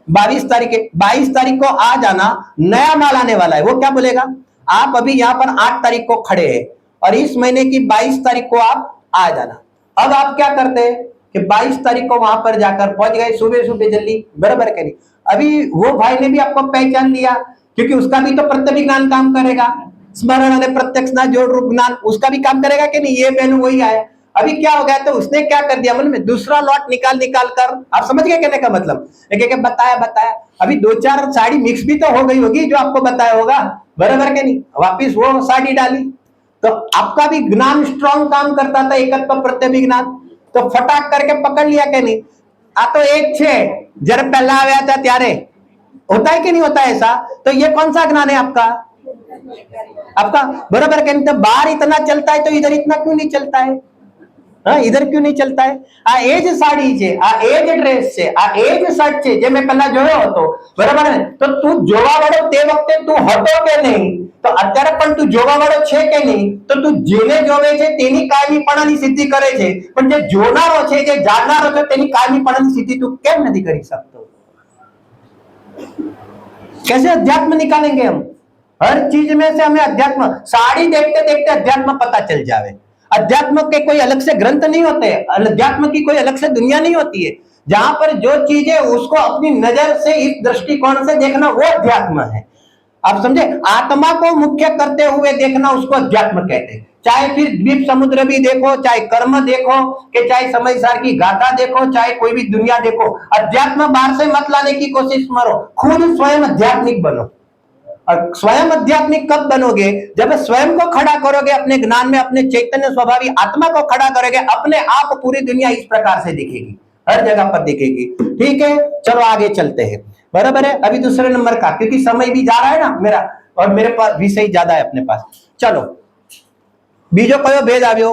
22 तारीख को आ जाना, नया माल आने वाला है। वो क्या बोलेगा, आप अभी यहाँ पर 8 तारीख को खड़े हैं और इस महीने की 22 तारीख को आप आ जाना। अब आप क्या करते हैं कि 22 तारीख को वहां पर जाकर पहुंच गए सुबह सुबह जल्दी, बराबर के नहीं? अभी वो भाई ने भी आपको पहचान लिया, क्योंकि उसका भी तो प्रत्यभिज्ञान काम करेगा, स्मरण और प्रत्यक्ष ना जोड़ रूप ज्ञान उसका भी काम करेगा कि नहीं? ये मेनू वही आया। अभी क्या हो गया, तो उसने क्या कर दिया मन में, दूसरा लॉट निकाल कर, आप समझ गए कहने का मतलब? एक बताया, अभी 2-4 साड़ी मिक्स भी तो हो गई होगी जो आपको बताया होगा, बराबर के नहीं? वापिस वो साड़ी डाली, तो आपका भी ज्ञान स्ट्रॉन्ग काम करता था, एकत्व प्रत्यभिज्ञान, तो फटाक करके पकड़ लिया कि नहीं? आ तो एक छे, जरा पहला आया था त्यारे, होता है कि नहीं होता ऐसा? तो ये कौन सा ज्ञान है आपका? बराबर के नहीं? तो बाहर इतना चलता है तो इधर इतना क्यों नहीं चलता है? इधर क्यों नहीं चलता है? आ एज साड़ी છે, આ એજ ડ્રેસ છે, આ એજ શર્ટ છે, જે મેં પહેલા જોયો હતો, બરાબર ને? તો તું જોવા વાળો તે વખતે તું હતો કે નહીં? તો અત્યારે પણ તું જોવા વાળો છે કે નહીં? તો તું જેને જોવે છે તેની કાયમીપણાની સિદ્ધિ કરે છે, પણ જે જોનારો છે, જે જાણનારો છે, તેની कायमीपणाની सिद्धि तू કેમ नहीं कर सकता? कैसे अध्यात्म निकालेंगे हम? हर चीज में से हमें अध्यात्म, साड़ी देखते देखते अध्यात्म पता चल जावे। अध्यात्म के कोई अलग से ग्रंथ नहीं होते, अध्यात्म की कोई अलग से दुनिया नहीं होती है। जहां पर जो चीज है उसको अपनी नजर से, इस दृष्टिकोण से देखना, वो अध्यात्म है। आप समझे? आत्मा को मुख्य करते हुए देखना, उसको अध्यात्म कहते हैं। चाहे फिर द्वीप समुद्र भी देखो, चाहे कर्म देखो, कि चाहे समय सार की गाथा देखो, चाहे कोई भी दुनिया देखो, अध्यात्म बाहर से मत लाने की कोशिश करो, खुद स्वयं आध्यात्मिक बनो। और स्वयं आध्यात्मिक कब बनोगे? जब स्वयं को खड़ा करोगे अपने ज्ञान में, अपने चैतन्य स्वभावी आत्मा को खड़ा करोगे, अपने आप पूरी दुनिया इस प्रकार से दिखेगी, हर जगह पर दिखेगी। ठीक है, चलो आगे चलते हैं। बराबर है? अभी दूसरे नंबर का, क्योंकि समय भी जा रहा है ना मेरा, और मेरे पास विषय ज्यादा है अपने पास। चलो बीजो कयो भेद आव्यो?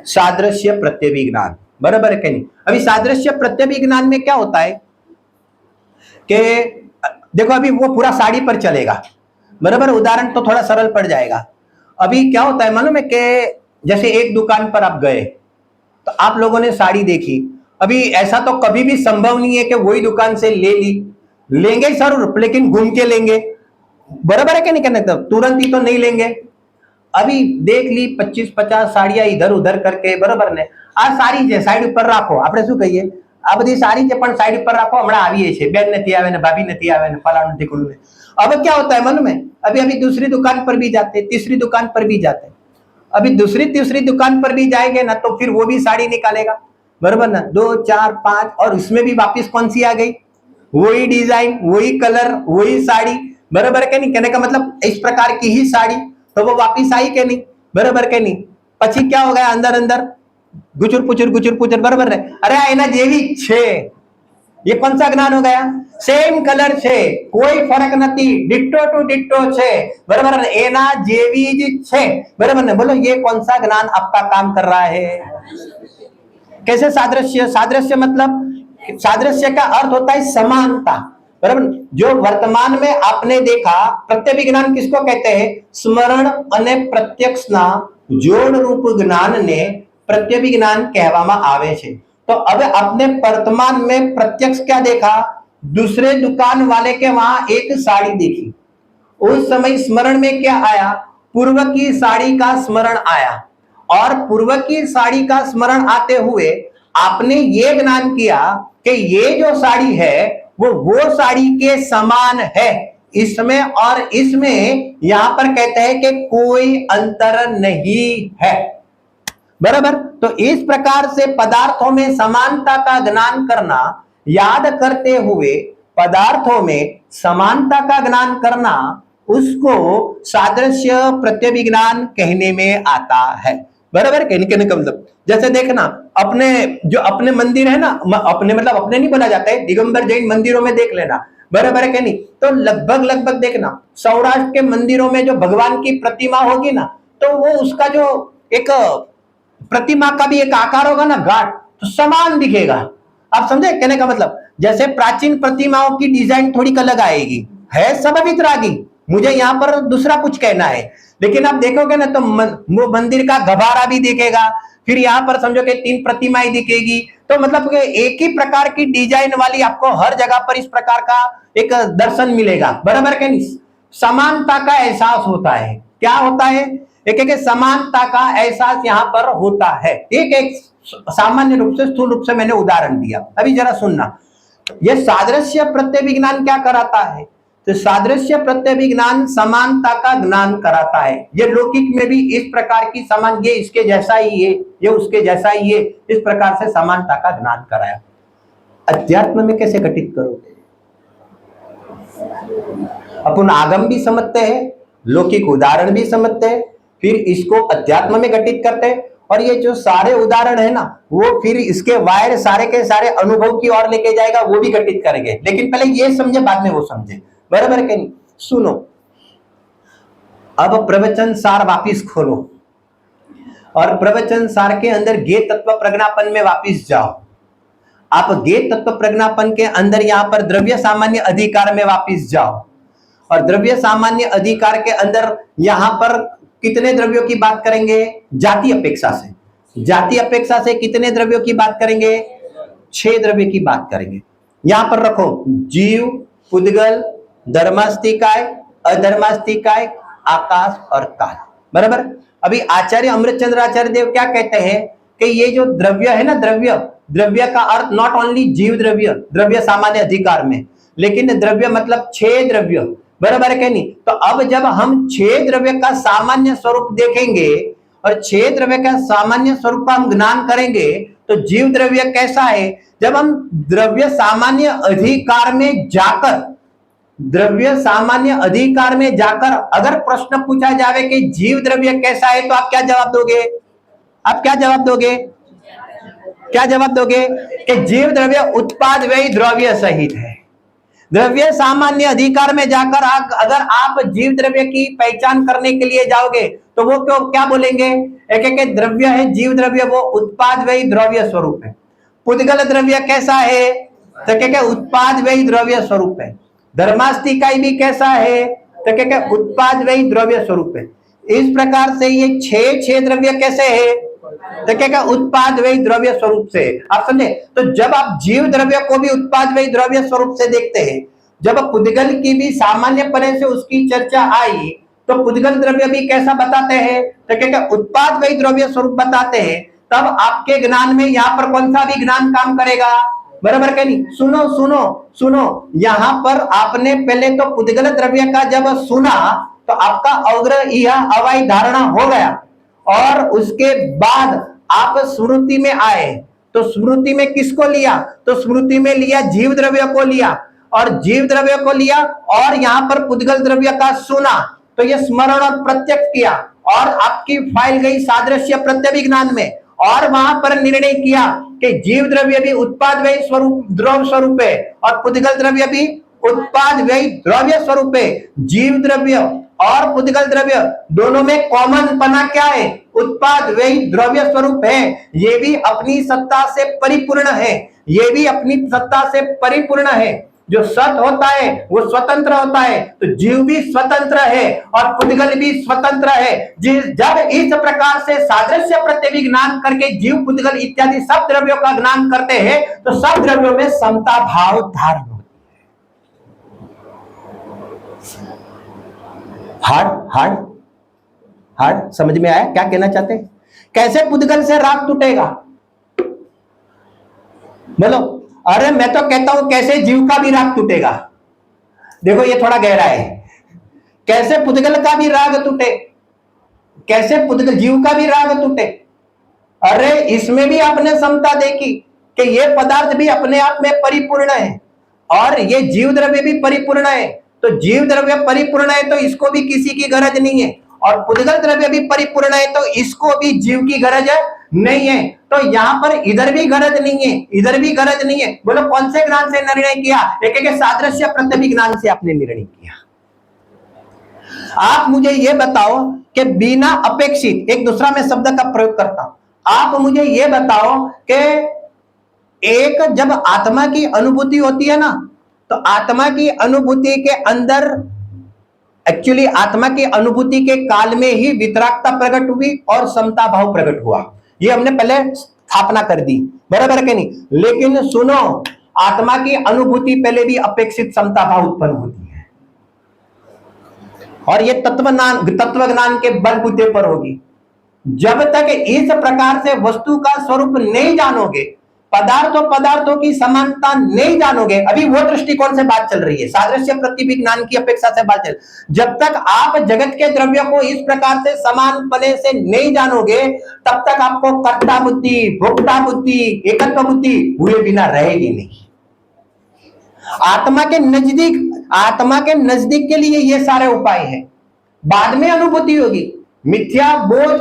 सादृश्य प्रत्यभिज्ञान। बराबर है कि नहीं? अभी सादृश्य प्रत्यभिज्ञान में क्या होता है कि देखो, अभी वो पूरा साड़ी पर चलेगा, बराबर? उदाहरण तो थोड़ा सरल पड़ जाएगा। अभी क्या होता है मालूम है कि जैसे एक दुकान पर आप गए, तो आप लोगों ने साड़ी देखी। अभी ऐसा तो कभी भी संभव नहीं है कि वही दुकान से ले ली, लेंगे जरूर, लेकिन घूम के लेंगे। बराबर है कि नहीं? कहने तब तुरंत ही तो नहीं लेंगे। अभी देख ली 25-50 साड़ियां इधर उधर करके, बराबर ने? आ साड़ी છે, સાઈડ ઉપર રાખો, આપણે શું કહીએ? આ બધી સાડી છે પણ સાઈડ ઉપર રાખો, હમણાં આવીએ છે, બેન નથી આવે ને, ભાભી નથી આવે ને, ફલાણું નથી કોલું ને। अब क्या होता है मालूम है? अभी अभी दूसरी दुकान पर भी जाते, तीसरी दुकान पर भी जाते। अभी दूसरी तीसरी दुकान पर भी जाएंगे ना, तो फिर वो भी साड़ी निकालेगा, बराबर ना? 2, 4, 5, और उसमें भी वापिस कौन सी आ गई? वही डिजाइन, वही कलर, वही साड़ी। बराबर है कि नहीं? कहने का मतलब इस प्रकार की ही साड़ी, तो वो वापिस आई के नहीं? बराबर के नहीं? પછી क्या हो गया? अंदर अंदर गुचुर पुचुर, बराबर है? अरे एना जेवी छे। ये कौन सा ज्ञान हो गया? सेम कलर छे, कोई फर्क नहीं, डिट्टो टू डिट्टो छे, बराबर है? एना जेवी ज छे, बराबर ने? बोलो ये कौन सा ज्ञान आपका काम कर रहा है? कैसे सादृश्य? सादृश्य मतलब, सादृश्य का अर्थ होता है समानता, बराबर? जो वर्तमान में आपने देखा, प्रत्यभिज्ञान किसको कहते हैं? स्मरण અને પ્રત્યક્ષના જોડ રૂપ જ્ઞાનને પ્રत्यभिज्ञान કહેવામાં આવે છે। तो अब आपने वर्तमान में प्रत्यक्ष क्या देखा? दूसरे दुकान वाले के वहां एक साड़ी देखी, उस समय स्मरण में क्या आया? पूर्व की साड़ी का स्मरण आया, और पूर्व की साड़ी का स्मरण आते हुए आपने ये ज्ञान किया कि ये जो साड़ी है वो साड़ी के समान है, इसमें और इसमें यहां पर कहते हैं कि कोई अंतर नहीं है, बराबर? तो इस प्रकार से पदार्थों में समानता का ज्ञान करना, याद करते हुए पदार्थों में समानता का ज्ञान करना, उसको सादृश्य प्रत्यभिज्ञान कहने में आता है, बराबर? कहने का मतलब जैसे देखना, अपने जो अपने मंदिर है ना, अपने मतलब अपने नहीं बोला जाता है, दिगंबर जैन मंदिरों में देख लेना, बराबर है कि नहीं? तो लगभग देखना, सौराष्ट्र के मंदिरों में जो भगवान की प्रतिमा होगी ना, तो वो उसका जो एक प्रतिमा का भी एक आकार होगा ना, घाट, तो समान दिखेगा। आप समझे कहने का मतलब? जैसे प्राचीन प्रतिमाओं की डिजाइन थोड़ी अलग आएगी, है सब वितरागी, मुझे यहाँ पर दूसरा कुछ कहना है, लेकिन आप देखोगे ना तो वो मंदिर का गभारा भी दिखेगा, फिर यहाँ पर समझो कि 3 प्रतिमाएं दिखेगी, तो मतलब कि एक ही प्रकार की डिजाइन वाली आपको हर जगह पर इस प्रकार का एक दर्शन मिलेगा, बराबर के नहीं? समानता का एहसास होता है। क्या होता है? एक समानता का एहसास यहाँ पर होता है। एक सामान्य रूप से, स्थूल रूप से मैंने उदाहरण दिया, अभी जरा सुनना। ये सादृश्य प्रत्यभिज्ञान क्या कराता है? तो सादृश्य प्रत्यभिज्ञान समानता का ज्ञान कराता है। ये लौकिक में भी इस प्रकार की समान, ये इसके जैसा ही है, ये उसके जैसा ही है, इस प्रकार से समानता का ज्ञान कराया। अध्यात्म में कैसे घटित करोगे? अपन आगम भी समझते हैं, लौकिक उदाहरण भी समझते हैं, फिर इसको अध्यात्म में घटित करते हैं, और ये जो सारे उदाहरण है ना, वो फिर इसके वायर सारे के सारे अनुभव की ओर लेके जाएगा, वो भी घटित करेंगे। लेकिन पहले ये समझे, बाद में वो समझे, बराबर है कि नहीं? सुनो, अब प्रवचन सार वापिस खोलो, और प्रवचन सार के अंदर ज्ञेय तत्व प्रज्ञापन में वापिस जाओ। आप ज्ञेय तत्व प्रज्ञापन के अंदर यहाँ पर द्रव्य सामान्य अधिकार में वापिस जाओ, और द्रव्य सामान्य अधिकार के अंदर यहां पर कितने द्रव्यों की बात करेंगे? जाति अपेक्षा से। जाति अपेक्षा से कितने द्रव्यों की बात करेंगे? 6 द्रव्य की बात करेंगे। यहां पर रखो जीव, पुद्गल, धर्मास्तिकाय, अधर्मास्तिकाय, आकाश और काल। बराबर। अभी आचार्य अमृतचंद्र आचार्य देव क्या कहते हैं कि ये जो द्रव्य है ना, द्रव्य का अर्थ नॉट ओनली जीव द्रव्य, द्रव्य सामान्य अधिकार में, लेकिन द्रव्य मतलब 6 द्रव्य। बराबर है कि नहीं? तो अब जब हम 6 द्रव्य का सामान्य स्वरूप देखेंगे और 6 द्रव्य का सामान्य स्वरूप का हम ज्ञान करेंगे तो जीव द्रव्य कैसा है? जब हम द्रव्य सामान्य अधिकार में जाकर, द्रव्य सामान्य अधिकार में जाकर अगर प्रश्न पूछा जावे कि जीव द्रव्य कैसा है, तो आप क्या जवाब दोगे? आप क्या जवाब दोगे? क्या जवाब दोगे? कि जीव द्रव्य उत्पाद व्यय द्रव्य सहित है। द्रव्य सामान्य अधिकार में जाकर अगर आप जीव द्रव्य की पहचान करने के लिए जाओगे तो वो क्या बोलेंगे? एक द्रव्य है जीव द्रव्य, वो उत्पाद व्यय द्रव्य स्वरूप है। पुद्गल द्रव्य कैसा है? तो क्या उत्पाद व्यय द्रव्य स्वरूप है। धर्मास्तिकाय भी कैसा है? तो क्या उत्पाद व्यय द्रव्य स्वरूप है। इस प्रकार से ये 6 द्रव्य कैसे है? तो क्या उत्पाद व्यय द्रव्य स्वरूप से। आप समझे? तो जब आप जीव द्रव्य को भी उत्पाद व्यय द्रव्य स्वरूप से देखते हैं, जब पुद्गल की भी सामान्य पने से उसकी चर्चा आई तो पुद्गल द्रव्य भी कैसा बताते हैं? तो क्या उत्पाद व्यय द्रव्य स्वरूप बताते हैं। तब आपके ज्ञान में यहाँ पर कौन सा भी ज्ञान काम करेगा? बराबर क्या नहीं? सुनो सुनो सुनो, यहां पर आपने पहले तो पुद्गल द्रव्य का जब सुना तो आपका अग्र यह अवाई धारणा हो गया, और उसके बाद आप स्मृति में आए तो स्मृति में किसको लिया? तो स्मृति में लिया जीव द्रव्य को लिया, और जीव द्रव्य को लिया और यहां पर पुद्गल द्रव्य का सुना तो ये स्मरण और प्रत्यक्ष किया, और आपकी फाइल गई सादृश्य प्रत्यभिज्ञान में, और वहां पर निर्णय किया कि जीव द्रव्य भी उत्पाद व्यय स्वरूप द्रव्य स्वरूप है और पुद्गल द्रव्य भी उत्पाद व्यय द्रव्य स्वरूप है। जीव द्रव्य और पुद्गल द्रव्य दोनों में कॉमन पना क्या है? उत्पाद व्यय द्रव्य स्वरूप है। ये भी अपनी सत्ता से परिपूर्ण है, ये भी अपनी सत्ता से परिपूर्ण है। जो सत होता है वो स्वतंत्र होता है, तो जीव भी स्वतंत्र है और पुद्गल भी स्वतंत्र है। जब इस प्रकार से सादृश्य प्रत्यभिज्ञान करके जीव, पुद्गल इत्यादि सब द्रव्यों का ज्ञान करते हैं तो सब द्रव्यों में समता भाव धारण होती है। हार्ड समझ में आया क्या कहना चाहते हैं? कैसे पुद्गल से राग टूटेगा? बोलो। अरे मैं तो कहता हूं कैसे जीव का भी राग टूटेगा। देखो ये थोड़ा गहरा है। कैसे पुद्गल का भी राग टूटे, कैसे पुद्गल जीव का भी राग टूटे? अरे इसमें भी आपने समता देखी कि ये पदार्थ भी अपने आप में परिपूर्ण है और ये जीव द्रव्य भी परिपूर्ण है। तो जीव द्रव्य परिपूर्ण है तो इसको भी किसी की गरज नहीं है, और पुद्गल द्रव्य भी परिपूर्ण है तो इसको भी जीव की गरज नहीं है। तो यहां पर इधर भी गरज नहीं है, इधर भी गरज नहीं है। बोलो कौन से ज्ञान से निर्णय किया? एक सादृश्य प्रत्यभिज्ञान से आपने निर्णय किया। आप मुझे यह बताओ कि बिना अपेक्षित, एक दूसरा मैं शब्द का प्रयोग करता हूं, आप मुझे यह बताओ कि एक जब आत्मा की अनुभूति होती है ना, तो आत्मा की अनुभूति के अंदर एक्चुअली आत्मा की अनुभूति के काल में ही वितरागता प्रकट हुई और समता भाव प्रकट हुआ। ये हमने पहले स्थापना कर दी, बराबर है कि नहीं? लेकिन सुनो, आत्मा की अनुभूति पहले भी अपेक्षित समता भाव उत्पन्न होती है, और ये तत्व ज्ञान के बलबूते पर होगी। जब तक इस प्रकार से वस्तु का स्वरूप नहीं जानोगे, पदार्थों की समानता नहीं जानोगे, अभी वो दृष्टिकोण से बात चल रही है, सादृश्य प्रत्यभिज्ञान की अपेक्षा से बात चल। जब तक आप जगत के द्रव्यों को इस प्रकार से समान पने से नहीं जानोगे, तब तक आपको कर्ता बुद्धि, भोक्ता बुद्धि, एकत्व बुद्धि हुए बिना रहेगी नहीं। आत्मा के नजदीक के लिए ये सारे उपाय हैं। बाद में अनुभूति होगी। मिथ्या बोध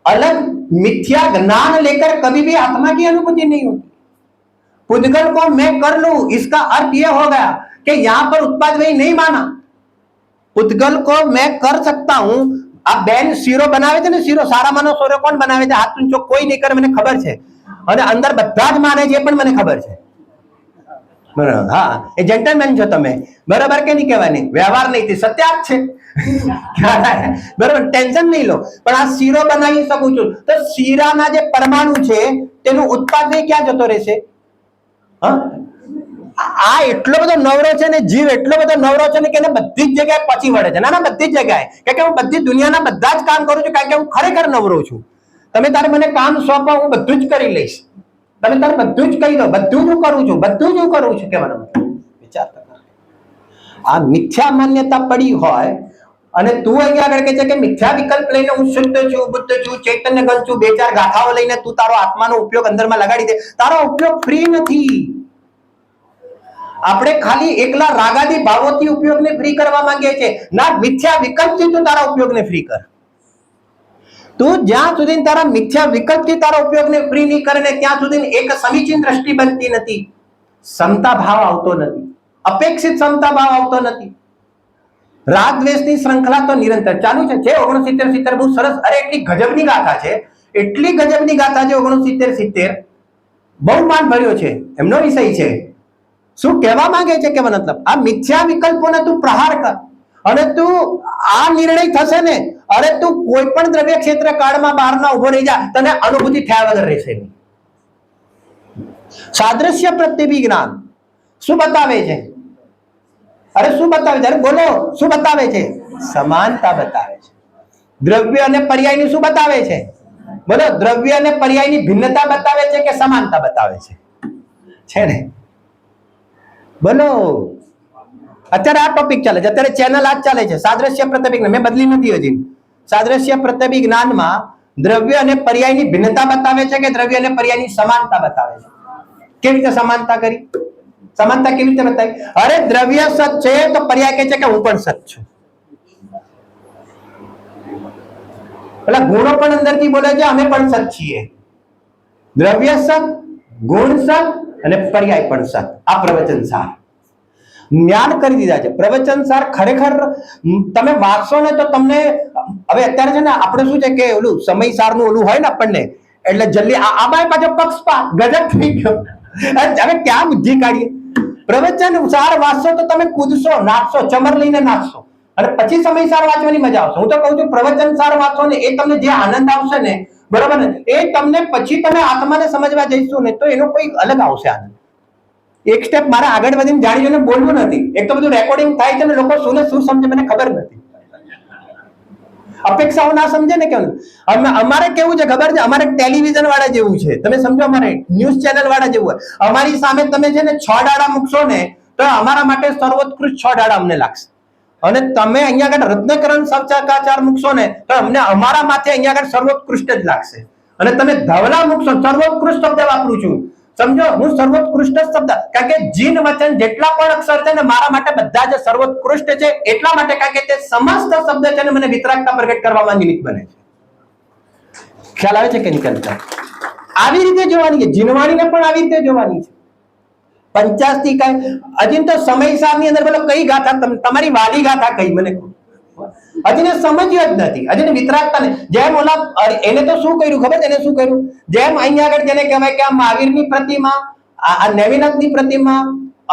अलग, मिथ्या ज्ञान लेकर कभी भी आत्मा की अनुभूति नहीं होती। पुद्गल को मैं कर लूं, इसका अर्थ यह हो गया कि यहां पर उत्पाद वही नहीं माना। पुद्गल को मैं कर सकता हूं। अब बेन सीरो बनावे थे ने, सीरो सारा मानो सोरो कोण बनावे थे? हाथ ઊંચો કોઈ નહીં કરે, મને ખબર છે, અને અંદર બધા જ માને છે પણ મને ખબર છે। બરાબર, હા, એ જેન્ટલમેન છો તમે, બરાબર કે નહીં કહેવાની, વ્યવહાર નહીં, સત્યાર્થ છે. બરાબર, ટેન્શન નહીં લો. પણ આ શીરો બનાવી શકું છું, તો શીરાના જે પરમાણુ છે તેનું ઉત્પાદન ક્યાં જતો રહેશે? હા, આ એટલો બધો નવરો છે ને, જીવ એટલો બધો નવરો છે ને કે એને બધી જ જગ્યાએ પહોંચી વળે છે. ના ના, બધી જ જગ્યાએ, કારણ કે હું બધી દુનિયાના બધા જ કામ કરું છું, કારણ કે હું ખરેખર નવરો છું. તમે તારે મને કામ સોંપો, હું બધું જ કરી લઈશ. તમે તારે બધું જ કહી દો, બધું જ હું કરું છું, બધું જ હું કરું છું કહેવાનું. વિચાર કરો, આ મિથ્યા માન્યતા પડી હોય અને તું અહીંયા આગળ કહે છે કે મિથ્યા વિકલ્પ લઈને હું શુદ્ધ છું, બુદ્ધ છું, ચૈતન્ય ગણ છું, બે ચાર ગાથાઓ લઈને તું તારો આત્માનો ઉપયોગ અંદરમાં લગાડી દે. તારો ઉપયોગ ફ્રી નથી. આપણે ખાલી એકલા રાગાદી ભાવોથી ઉપયોગને ફ્રી કરવા માંગીએ છીએ, ના મિથ્યા વિકલ્પથી તું તારા ઉપયોગને ફ્રી કર. તું જ્યાં સુધી તારા મિથ્યા વિકલ્પથી તારા ઉપયોગને ફ્રી નહીં કરે ને ત્યાં સુધી એક સમીચીન દ્રષ્ટિ બનતી નથી, સમતા ભાવ આવતો નથી, અપેક્ષિત સમતા ભાવ આવતો નથી. રાગ દ્વેષની શ્રૃંખલા તો નિરંતર ચાલુ છે. 69 બહુ સરસ, અરે એટલી ગજબની ગાથા છે, એટલી ગજબની ગાથા છે 69 બહુ માન ભર્યો છે, એમનો વિષય છે. શું કહેવા માંગે છે કે મતલબ આ મિથ્યા વિકલ્પોને તું પ્રહાર કર અને તું આ નિર્ણય થશે ને, અરે તું કોઈ પણ દ્રવ્ય ક્ષેત્ર કાળમાં બહારના ઉભો રહી જા, તને અનુભૂતિ થયા વગર રહેશે નહીં. સાદ્રશ્ય પ્રત્યભિ જ્ઞાન શું બતાવે છે? અરે શું બતાવે છે? અરે બોલો, શું બતાવે છે? સમાનતા બતાવે છે. દ્રવ્ય અને પર્યાયની શું બતાવે છે? બોલો, દ્રવ્ય અને પર્યાયની ભિન્નતા બતાવે છે કે સમાનતા બતાવે છે ને? બોલો, અત્યારે આ ટોપિક ચાલે છે, અત્યારે ચેનલ આ જ ચાલે છે, સાદ્રશ્ય પ્રત્યભિ. મેં બદલી નથી હજી. સાદ્રશ્ય પ્રત્યભિ જ્ઞાનમાં દ્રવ્ય અને પર્યાયની ભિન્નતા બતાવે છે કે દ્રવ્ય અને પર્યાયની સમાનતા બતાવે છે? કેવી રીતે સમાનતા કરી? સમાનતા કેવી રીતે બતાવી? અરે દ્રવ્ય સત છે તો પર્યાય કહે છે કે હું પણ સત છું. એટલે ગુણો પણ અંદરથી બોલે છે અમે પણ સત છીએ. દ્રવ્ય સત, ગુણ સત અને પર્યાય પણ સત. આ પ્રવચન સાર જ્ઞાન કરી દીધા છે. પ્રવચન સાર ખરેખર તમે વાંચશો ને તો તમને હવે અત્યારે છે ને આપણે શું છે કે ઓલું સમય સારનું ઓલું હોય ને આપણને, એટલે જલ્દી આમાં પાછો પક્ષપાત ગજબ થઈ ગયો. હવે ક્યાં બુદ્ધિ કાઢીએ? પ્રવચન સાર વાંચશો તો તમે કૂદશો, નાચશો, ચમર લઈને નાચશો અને પછી સમય સાર વાંચવાની મજા આવશે. હું તો કહું છું પ્રવચન સાર વાંચો ને, એ તમને જે આનંદ આવશે ને, બરોબર ને, એ તમને પછી તમે આત્માને સમજવા જઈશું ને તો એનો કોઈ અલગ આવશે આનંદ. એક સ્ટેપ મારે આગળ વધીને જાણી જોઈને બોલવું નથી. એક તો બધું રેકોર્ડિંગ થાય છે ને, લોકો શું ને શું સમજે મને ખબર નથી. અપેક્ષાઓ ના સમજે ને કેમ. અમારે કેવું છે ખબર છે? અમારે ટેલિવિઝન વાળા જેવું છે, તમે સમજો, અમારે ન્યૂઝ ચેનલ વાળા જેવું હોય. અમારી સામે તમે છે ને 6 ડાળા મૂકશો ને તો અમારા માટે સર્વોત્કૃષ્ટ 6 ડાળા અમને લાગશે. અને તમે અહીંયા આગળ રત્નકરણ સવચાકાચાર મૂકશો ને તો અમને અમારા માથે અહીંયા આગળ સર્વોત્કૃષ્ટ જ લાગશે. અને તમે ધવલા મૂકશો, સર્વોત્કૃષ્ટ શબ્દ વાપરું છું, સમજો, હું સર્વોત્કૃષ્ટ શબ્દ, કારણ કે જીન વચન જેટલા પણ અક્ષર છે ને મારા માટે બધા જ સર્વોત્કૃષ્ટ છે. એટલા માટે કારણ કે તે સમસ્ત શબ્દ છે ને મને વિતરાગતા પ્રગટ કરવામાં નિમિત્ત બને છે. ખ્યાલ આવે છે કે નહીં? આવી રીતે જોવાની છે. જીનવાણીને પણ આવી રીતે જોવાની છે. 85 કઈ હજી તો સમયસારની અંદર બોલો કઈ ગાથા તમારી વાલી ગાથા કઈ મને કહો. હજી ને સમજ્યો જ નથી, હજી ને વિતરાગતા ને. જેમ ઓલા એને તો શું કર્યું ખબર? એને શું કર્યું? જેમ અહીંયા આગળ જેને કહેવાય કે આ મહાવીરની પ્રતિમા, આ નેમિનાથની પ્રતિમા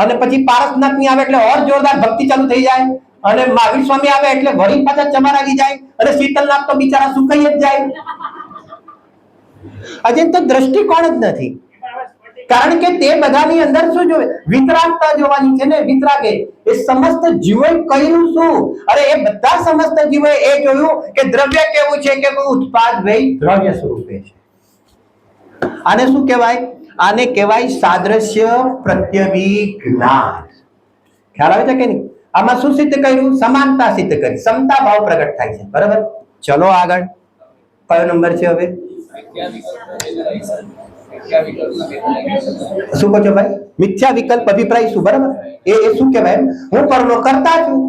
અને પછી પારસનાથની આવે એટલે ઓર જોરદાર ભક્તિ ચાલુ થઈ જાય, અને મહાવીર સ્વામી આવે એટલે વળી પાછા ચમર આવી જાય, અને શીતલનાથ તો બિચારા સુકાઈ જ જાય. હજી તો દ્રષ્ટિકોણ જ નથી. કારણ કે તે બધાની અંદર શું જોવે? વિતરાગતા જોવાની છે ને. વિતરાગે એ સમસ્ત જીવોએ કર્યું શું? અરે એ બધા સમસ્ત જીવોએ એ જોયું કે દ્રવ્ય કેવું છે કે ઉત્પાદ વ્યય દ્રવ્ય સ્વરૂપે છે. આને શું કહેવાય? આને કહેવાય સાદ્રશ્ય પ્રત્યવિજ્ઞાન. ખ્યાલ આવે છે કે નહીં? આમાં શું સિદ્ધ કર્યું? સમાનતા સિદ્ધ કરી, સમતા ભાવ પ્રગટ થાય છે. બરાબર, ચલો આગળ. કયો નંબર છે હવે? શું કહો છો ભાઈ? મિથ્યા વિકલ્પ અભિપ્રાય શું? બરાબર, એ શું કહેવાય? હું પરનો કરતા છું,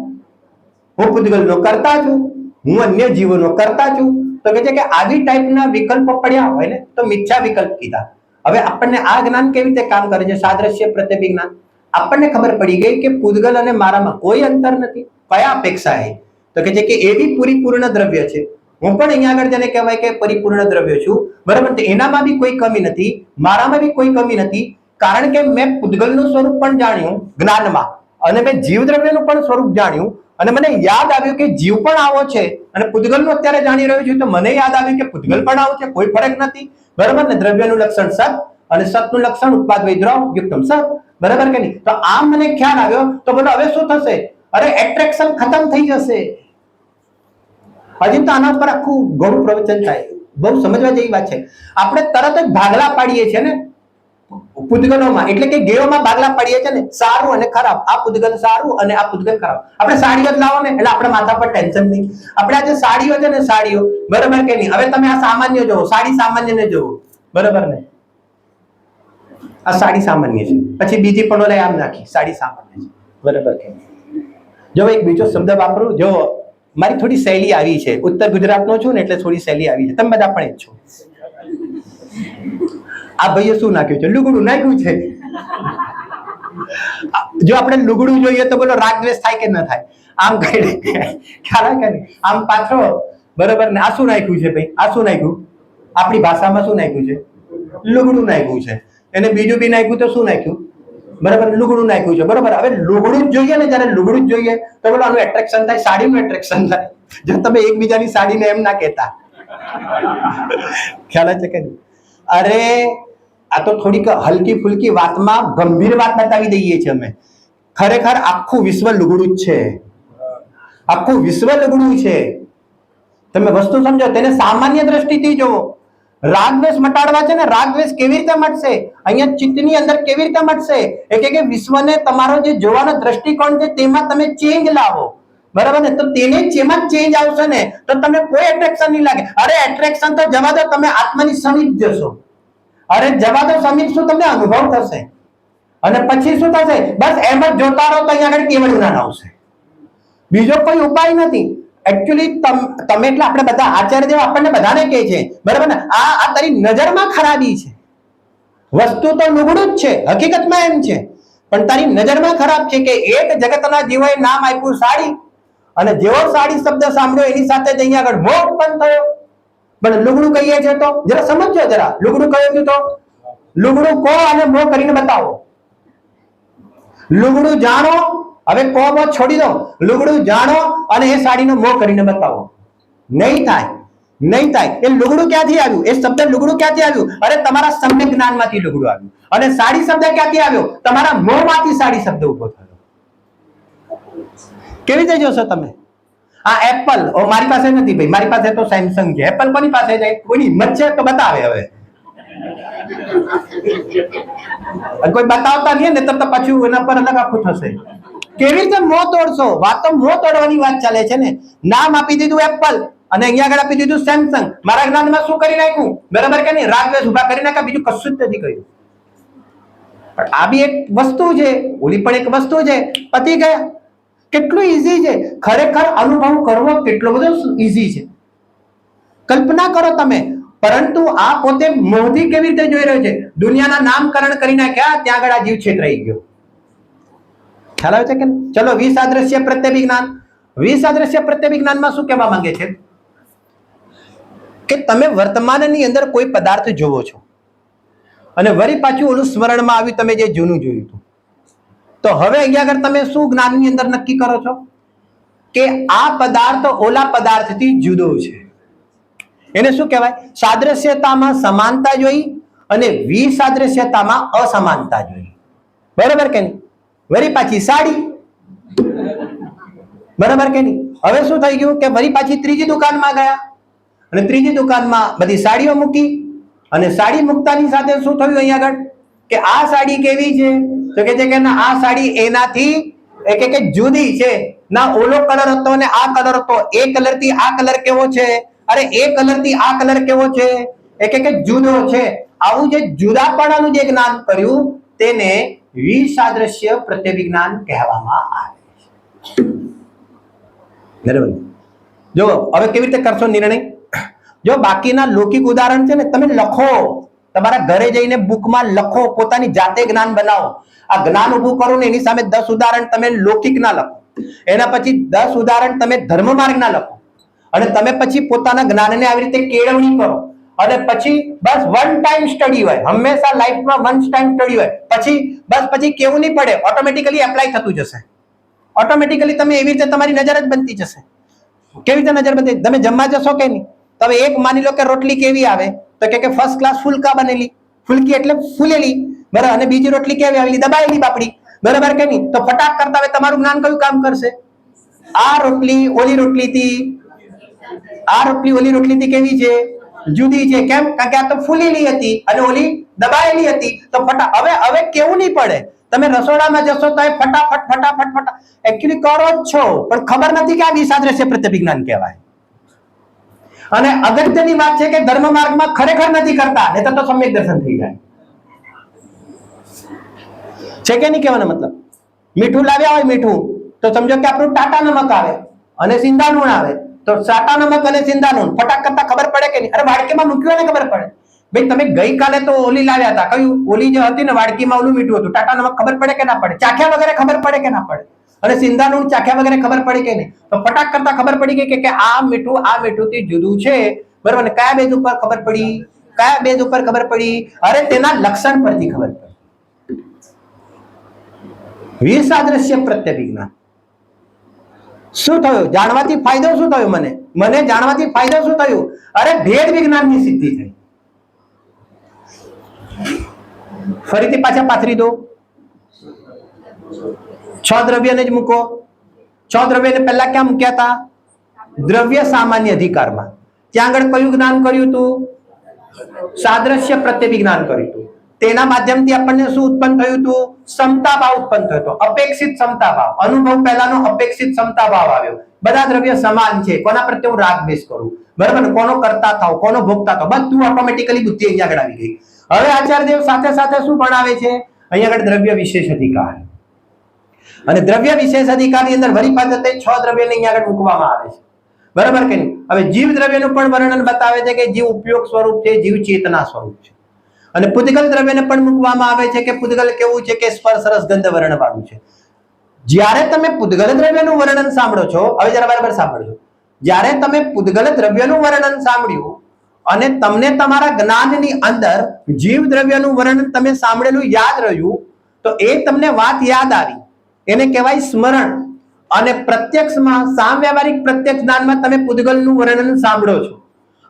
હું પૂતગલનો કરતા છું, હું અન્ય જીવોનો કરતા છું. તો કે છે કે આવી ટાઈપના વિકલ્પો પડ્યા હોય ને તો મિથ્યા વિકલ્પ કીધા. હવે આપણને આ જ્ઞાન કેવી રીતે કામ કરે છે? સાદ્રશ્ય પ્રત્યભિ જ્ઞાન. આપણને ખબર પડી ગઈ કે પૂતગલ અને મારામાં કોઈ અંતર નથી. કયા અપેક્ષા છે? તો કે છે કે એવી પરિપૂર્ણ દ્રવ્ય છે. હું પણ અહીંયા આગળ જેને કહેવાય કે પરિપૂર્ણ દ્રવ્ય છું, બરાબર, તો એનામાં બી કોઈ કમી નથી, મારામાં બી કોઈ કમી નથી. કારણ કે મેં પૂતગલનું સ્વરૂપ પણ જાણ્યું જ્ઞાનમાં, અને મેં જીવદ્રવ્યનું પણ સ્વરૂપ જાણ્યું, અને મને યાદ આવ્યું કે જીવ પણ આવો છે, અને પૂતગલનું અત્યારે જાણી રહ્યો છું તો મને યાદ આવ્યું કે પૂતગલ પણ આવો છે, કોઈ ફરક નથી, બરાબર ને? દ્રવ્યનું લક્ષણ સત અને સતનું લક્ષણ ઉત્પાદ વૈદ્રવ યુક્તમ સત, બરાબર કે નહીં? તો આમ મને ખ્યાલ આવ્યો, તો બોલો હવે શું થશે? અરે એટ્રેક્શન ખતમ થઈ જશે. હજી તો આના પર આખું ઘણું પ્રવચન થાય, બહુ સમજવા જેવી વાત છે. આપણે તરત જ ભાગલા પાડીએ છીએ ને પૂતગલોમાં, એટલે કે ગેયોમાં ભાગલા પાડીએ છીએ ને, સારું અને ખરાબ. આ પૂતગલ સારું અને આ પૂતગલ ખરાબ. આપણે સાડીઓ જ લાવો ને એટલે આપણે માથા પર ટેન્શન નહીં. આપણે આજે સાડીઓ છે ને, સાડીઓ, બરાબર કે નહીં? હવે તમે આ સામાન્ય જોવો, સાડી સામાન્ય ને જોવો, બરાબર ને? આ સાડી સામાન્ય છે, પછી બીજી પણ ઓલા આમ નાખી, સાડી સામાન્ય છે, બરાબર કે નહીં? જો એક બીજો શબ્દ વાપરું, જો મારી થોડી શૈલી આવી છે, ઉત્તર ગુજરાતનો છું ને એટલે થોડી શૈલી આવી છે, તમે બધા પણ જ છો. આ ભાઈએ શું નાખ્યું છે? લુગડું નાખ્યું છે. જો આપણે લુગડું જોઈએ તો બોલો રાગ દ્વેષ થાય કે ન થાય? આમ કઈ ખ્યાલ આવે કે નહીં? આમ પાછો, બરાબર ને? આ શું નાખ્યું છે ભાઈ? આ શું નાખ્યું? આપણી ભાષામાં શું નાખ્યું છે? લુગડું નાખ્યું છે. એને બીજું બી નાખ્યું તો શું નાખ્યું? બરાબર, લુગડું નાખ્યું છે, બરાબર. હવે લુગડું જ જોઈએ ને, જયારે લુગડું જ જોઈએ તો બોલો આનું એટ્રેક્શન થાય, સાડીનું એટ્રેક્શન થાય. જો તમે એકબીજાની સાડીને એમ ના કહેતા, ખ્યાલ છે કે નહીં? અરે આ તો થોડીક હલકી ફુલકી વાતમાં ગંભીર વાત બતાવી દઈએ છીએ અમે. ખરેખર આખું વિશ્વ લુગડું જ છે, આખું વિશ્વ લુગડું છે. તમે વસ્તુ સમજો, તેને સામાન્ય દ્રષ્ટિથી જોવો. રાગદ્વેષ મટાડવા છે ને, રાગદ્વેષ કેવી રીતે મટશે? અહીંયા ચિત્તની અંદર કેવી રીતે મટશે? કે વિશ્વને તમારો જે જોવાનો દ્રષ્ટિકોણ છે તેમાં તમે ચેન્જ લાવો, બરાબર ને? તો તેને જેમાં ચેન્જ આવશે ને તો તમને કોઈ એટ્રેક્શન નહીં લાગે. અરે એટ્રેક્શન તો જવા દો, તમે આત્માની સમીપ જશો. અરે જવા દો, સમીપ શું તમને અનુભવ થશે, અને પછી શું થશે? બસ એમ જ જોતા રહો તો અહીંયા આગળ કેવળ જ્ઞાન આવશે, બીજો કોઈ ઉપાય નથી. એકચ્યુઅલી તમે એટલે આપણે બધા આચાર્ય દેવ આપણને બધાને કહે છે, બરાબર ને? આ તારી નજરમાં ખરાબી છે. વસ્તુ તો લુગડું જ છે, હકીકતમાં એમ છે, પણ તારી નજરમાં ખરાબ છે. કે એક જગતના જીવોએ નામ આપ્યું સાડી, અને જેવો સાડી શબ્દ સાંભળ્યો એની સાથે જ અહીંયા આગળ મોહ ઉત્પન્ન થયો. પણ લુગડું કહીએ છે તો જરા સમજો, જરા લુગડું કહ્યું તો લુગડું કહો અને મોહ કરીને બતાવો. લુગડું જાણો, હવે કહો મોહ છોડી દો. લુગડું જાણો અને એ સાડીનો મોહ કરીને બતાવો. નહીં થાય, નહીં થાય. એ લુગડું ક્યાંથી આવ્યું? એ શબ્દ લુગડું ક્યાંથી આવ્યું? અરે તમારા સમ્યક જ્ઞાનમાંથી લુગડું આવ્યું. અને સાડી શબ્દ ક્યાંથી આવ્યો? તમારા મોહમાંથી સાડી શબ્દ ઉભો થયો. કેવી રીતે જોશો તમે? આ એપલ મારી પાસે નથી ભાઈ, મારી પાસે તો સેમસંગ છે. એપલ કોની પાસે છે? કોઈની હિંમત છે તો બતાવે. હવે કોઈ બતાવતા નહીં ને તો પાછું એના પર અલગ આખું થશે. કેવી રીતે મોહ તોડશો? વાત તો મોહ તોડવાની વાત ચાલે છે ને. નામ આપી દીધું એપલ અને અહીંયા આગળ આપી દીધું સેમસંગ. મારા જ્ઞાનમાં શું કરી નાખ્યું? બરાબર કે નહીં? રાગદ્વેષ ઉભા કરી નાખ્યા, બીજું કશું જ નથી કર્યું. પણ આ બી એક વસ્તુ છે, ઓલી પણ એક વસ્તુ છે. પતી ગયા. કેટલું ઈઝી છે ખરેખર. અનુભવ કરવો કેટલો બધો ઈઝી છે, કલ્પના કરો તમે. પરંતુ આ પોતે મોહથી કેવી રીતે જોઈ રહ્યો છે? દુનિયાના નામકરણ કરી નાખ્યા, ત્યાં આગળ આ જીવ છેતરાઈ ગયો. ખ્યાલ આવે છે કે? ચલો, વિસાદ્રશ્ય પ્રત્યભિજ્ઞાન. વિસાદ્રશ્ય પ્રત્યભિજ્ઞાનમાં શું કહેવા માંગે છે? કે તમે વર્તમાનની અંદર કોઈ પદાર્થ જોવો છો અને વળી પાછું ઓલું સ્મરણમાં આવ્યું તમે જે જૂનું જોયું હતું. તો હવે અહીંયા આગળ તમે શું જ્ઞાનની અંદર નક્કી કરો છો? કે આ પદાર્થ ઓલા પદાર્થથી જુદો છે. એને શું કહેવાય? સાદ્રશ્યતામાં સમાનતા જોઈ અને વિસાદ્રશ્યતામાં અસમાનતા જોઈ, બરાબર કે નહીં? વળી પાછી સાડી, બરાબર કે નહીં? હવે શું થઈ ગયું? કે વળી પાછી ત્રીજી દુકાનમાં ગયા અને ત્રીજી દુકાનમાં બધી સાડીઓ મૂકી, અને સાડી મૂકતાની સાથે શું થયું અહીંયા આગળ? કે આ સાડી કેવી છે? તો કે છે કે ના, આ સાડી એનાથી કે જુદી છે. ના ઓલો કલર હતો ને આ કલર હતો. એ કલર થી આ કલર કેવો છે? અરે એ કલર થી આ કલર કેવો છે? કે જુદો છે. આવું જે જુદાપણાનું જે જ્ઞાન કર્યું તેને વિસાદ્રશ્ય પ્રત્યભિજ્ઞાન કહેવામાં આવે છે. બરાબર? જો હવે કેવી રીતે કરશો નિર્ણય? જો બાકીના લૌકિક ઉદાહરણ છે ને તમે લખો, તમારા ઘરે જઈને બુકમાં લખો, પોતાની જાતે જ્ઞાન બનાવો. આ જ્ઞાન ઉભું કરો ને એની સામે 10 ઉદાહરણ તમે લૌકિક ના લખો, એના પછી 10 ઉદાહરણ તમે ધર્મ માર્ગ ના લખો, અને તમે પછી પોતાના જ્ઞાનને આવી રીતે કેળવણી કરો. અને પછી બસ વન ટાઈમ સ્ટડી હોય, હંમેશા લાઈફમાં વન ટાઈમ સ્ટડી હોય. પછી બસ પછી કેવું નહીં પડે, ઓટોમેટિકલી એપ્લાય થતું જશે. ઓટોમેટિકલી તમે એવી રીતે તમારી નજર જ બનતી જશે. કેવી રીતે નજર બનતી? તમે જમવા જશો કે નહીં, તો હવે એક માની લો કે રોટલી કેવી આવે, તો કે ફર્સ્ટ ક્લાસ ફુલકા બનેલી, ફુલકી એટલે ફૂલેલી, બરાબર, અને બીજી રોટલી કેવી આવેલી, દબાયેલી બાપડી, બરાબર કે નહીં? તો ફટાક કરતા હવે તમારું જ્ઞાન કયું કામ કરશે? આ રોટલી ઓલી રોટલીથી, આ રોટલી ઓલી રોટલીથી કેવી છે? જુદી છે. કેમ? કારણ કે આ તો ફૂલેલી હતી અને ઓલી દબાયેલી હતી. તો હવે કેવું નહીં પડે, તમે રસોડામાં જશો તો ફટાફટ ફટાફટ ફટા એકચ્યુઅલી કરો જ છો, પણ ખબર નથી કે આ વિસાદ્રશ્ય પ્રત્યભિજ્ઞાન કહેવાય. અને અગત્યની વાત છે કે ધર્મ માર્ગમાં ખરેખર નથી કરતા, નહીં તો સમ્યક દર્શન થઈ જાય છે કે નહીં? કહેવાનો મતલબ, મીઠું લાવ્યા હોય મીઠું, તો સમજો કે આપણું ટાટા નમક આવે અને સિંધા લૂણ આવે, તો ટાટા નમક અને સિંધા લૂણ ફટાક કરતા ખબર પડે કે નહીં? અરે વાડકીમાં મૂક્યું ને ખબર પડે. ભાઈ તમે ગઈકાલે તો ઓલી લાવ્યા હતા, કયું? ઓલી જે હતી ને વાડકીમાં ઓલું મીઠું હતું, ટાટા નમક ખબર પડે કે ના પડે? ચાખ્યા વગેરે ખબર પડે કે ના પડે? અને સિંધા લૂણ ચાખ્યા વગેરે ખબર પડી કે નહીં? તો ફટાક કરતા ખબર પડી ગઈ કે આ મીઠું થી જુદું છે, બરાબર ને? કયા બેઝ ઉપર ખબર પડી? કયા બેઝ ઉપર ખબર પડી? અરે તેના લક્ષણ પરથી ખબર પડી. વિસાદ્રશ્ય પ્રત્યભિજ્ઞાન શું થયું? જાણવાથી ફાયદો શું થયો? મને જાણવાથી ફાયદો શું થયું? અરે ભેદ વિજ્ઞાનની સિદ્ધિ થઈ. ફરીથી પાછા પાથરી દો, 6 દ્રવ્યને જ મૂકો. 6 દ્રવ્યને પહેલા ક્યાં મૂક્યા હતા? દ્રવ્ય સામાન્ય અધિકારમાં. ત્યાં આગળ કયું જ્ઞાન કર્યું હતું? સાદ્રશ્ય પ્રત્યભિજ્ઞાન કર્યું હતું. તેના માધ્યમથી આપણને શું ઉત્પન્ન થયું હતું? સમતા ભાવ ઉત્પન્ન થયો હતો. અપેક્ષિત સમતા ભાવ, અનુભવ પહેલાનો અપેક્ષિત સમતા ભાવ આવ્યો. બધા દ્રવ્ય સમાન છે, કોના પ્રત્યે હું રાગ દ્વેષ કરું, બરાબર ને? કોનો કરતા થાવ, કોનો ભોગતા થાવ, બધું ઓટોમેટિકલી બુદ્ધિ અહીંયા આગળ આવી ગઈ. હવે આચાર્યદેવ સાથે સાથે શું ભણાવે છે? અહીંયા આગળ દ્રવ્ય વિશેષ અધિકાર. અને દ્રવ્ય વિશેષ અધિકારની અંદર વળી પાછળ 6 દ્રવ્યને અહીંયા આગળ મૂકવામાં આવે છે, બરાબર કે નહીં? હવે જીવ દ્રવ્યનું પણ વર્ણન બતાવે છે કે જીવ ઉપયોગ સ્વરૂપ છે, જીવ ચેતના સ્વરૂપ છે. અને પૂતગલ દ્રવ્યને પણ મૂકવામાં આવે છે કે પૂતગલ કેવું છે? કે સ્પર્શ રસ ગંધ વર્ણ વાળું છે. જ્યારે તમે પૂતગલ દ્રવ્યનું વર્ણન સાંભળો છો, હવે જરા બરાબર સાંભળજો, જ્યારે તમે પૂતગલ દ્રવ્યનું વર્ણન સાંભળ્યું અને તમને તમારા જ્ઞાનની અંદર જીવ દ્રવ્યનું વર્ણન તમે સાંભળેલું યાદ રહ્યું, તો એ તમને વાત યાદ આવી, એને કહેવાય સ્મરણ. અને પ્રત્યક્ષમાં સામવ્યાવહારિક પ્રત્યક્ષ જ્ઞાનમાં તમે પૂતગલનું વર્ણન સાંભળો છો,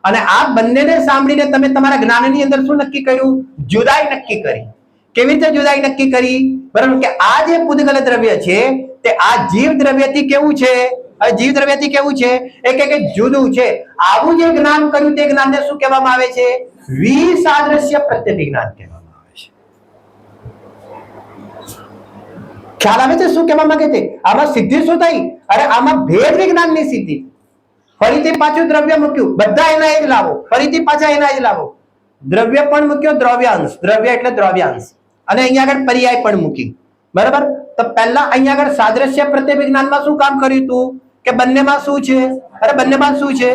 અને આ બંનેને સાંભળીને તમે તમારા જ્ઞાનની અંદર શું નક્કી કર્યું? જુદાઈ નક્કી કરી. કેવી રીતે જુદાઈ નક્કી કરી? બરાબર કે આ જે પૂતગલ દ્રવ્ય છે તે આ જીવ દ્રવ્યથી કેવું છે? જીવ દ્રવ્યથી કેવું છે? કે જુદું છે. આવું જે જ્ઞાન કર્યું તે જ્ઞાનને શું કહેવામાં આવે છે? વિસાદ્રશ્ય પ્રત્યભિજ્ઞાન કહેવામાં આવે છે. ખ્યાલ આવે છે શું કહેવા માંગે છે? આમાં સિદ્ધિ શું થઈ? અરે આમાં ભેદ વિજ્ઞાનની સિદ્ધિ. ફરીથી પાછું દ્રવ્ય મૂક્યું, બધા એના જ લાવો, ફરીથી પાછા એના જ લાવો. દ્રવ્ય પણ મૂક્યો, દ્રવ્યાંશ, દ્રવ્ય એટલે દ્રવ્યાંશ, અને અહીંયા આગળ પર્યાય પણ મૂકી, બરાબર? તો પહેલા અહીંયા આગળ સાદ્રશ્ય પ્રત્યભિજ્ઞાનમાં શું કામ કર્યું હતું? કે બંનેમાં શું છે? અરે બંનેમાં શું છે?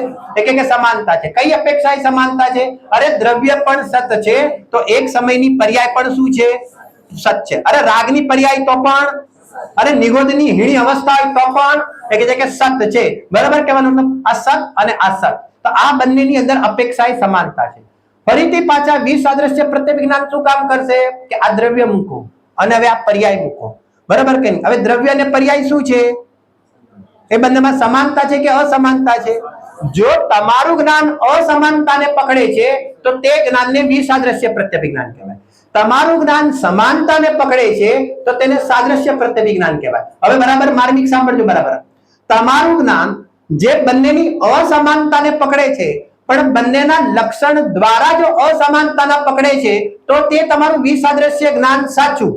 કે સમાનતા છે. કઈ અપેક્ષાએ સમાનતા છે? અરે દ્રવ્ય પણ સત છે, તો એક સમયની પર્યાય પણ શું છે? સત છે. અરે રાગની પર્યાય તો પણ, અરે નિગોદની હીણી અવસ્થા હોય તો પણ કે સત છે, બરાબર? કહેવાનો મતલબ આ સત અને આ સત, તો આ બંનેની અંદર અપેક્ષાએ સમાનતા છે. ફરીથી પાછા વિસાદ્રશ્ય પ્રત્યભિજ્ઞાન શું કામ કરશે? કે આ દ્રવ્ય મૂકો અને હવે આ પર્યાય મૂકો, બરાબર કે નહીં? હવે દ્રવ્ય અને પર્યાય શું છે? એ બંનેમાં સમાનતા છે કે અસમાનતા છે? જો તમારું જ્ઞાન અસમાનતાને પકડે છે તો તે જ્ઞાનને વિસાદ્રશ્ય પ્રત્યભિજ્ઞાન કહેવાય. તમારું જ્ઞાન સમાનતાને પકડે છે તો તેને સાદ્રશ્ય પ્રત્યભિજ્ઞાન કહેવાય. હવે બરાબર માર્મિક સાંભળજો, બરાબર? તમારું જ્ઞાન જે બંનેની અસમાનતાને પકડે છે, પણ બંનેના લક્ષણ દ્વારા જો અસમાનતાના પકડે છે, તો તે તમારું વિસાદ્રશ્ય જ્ઞાન સાચું.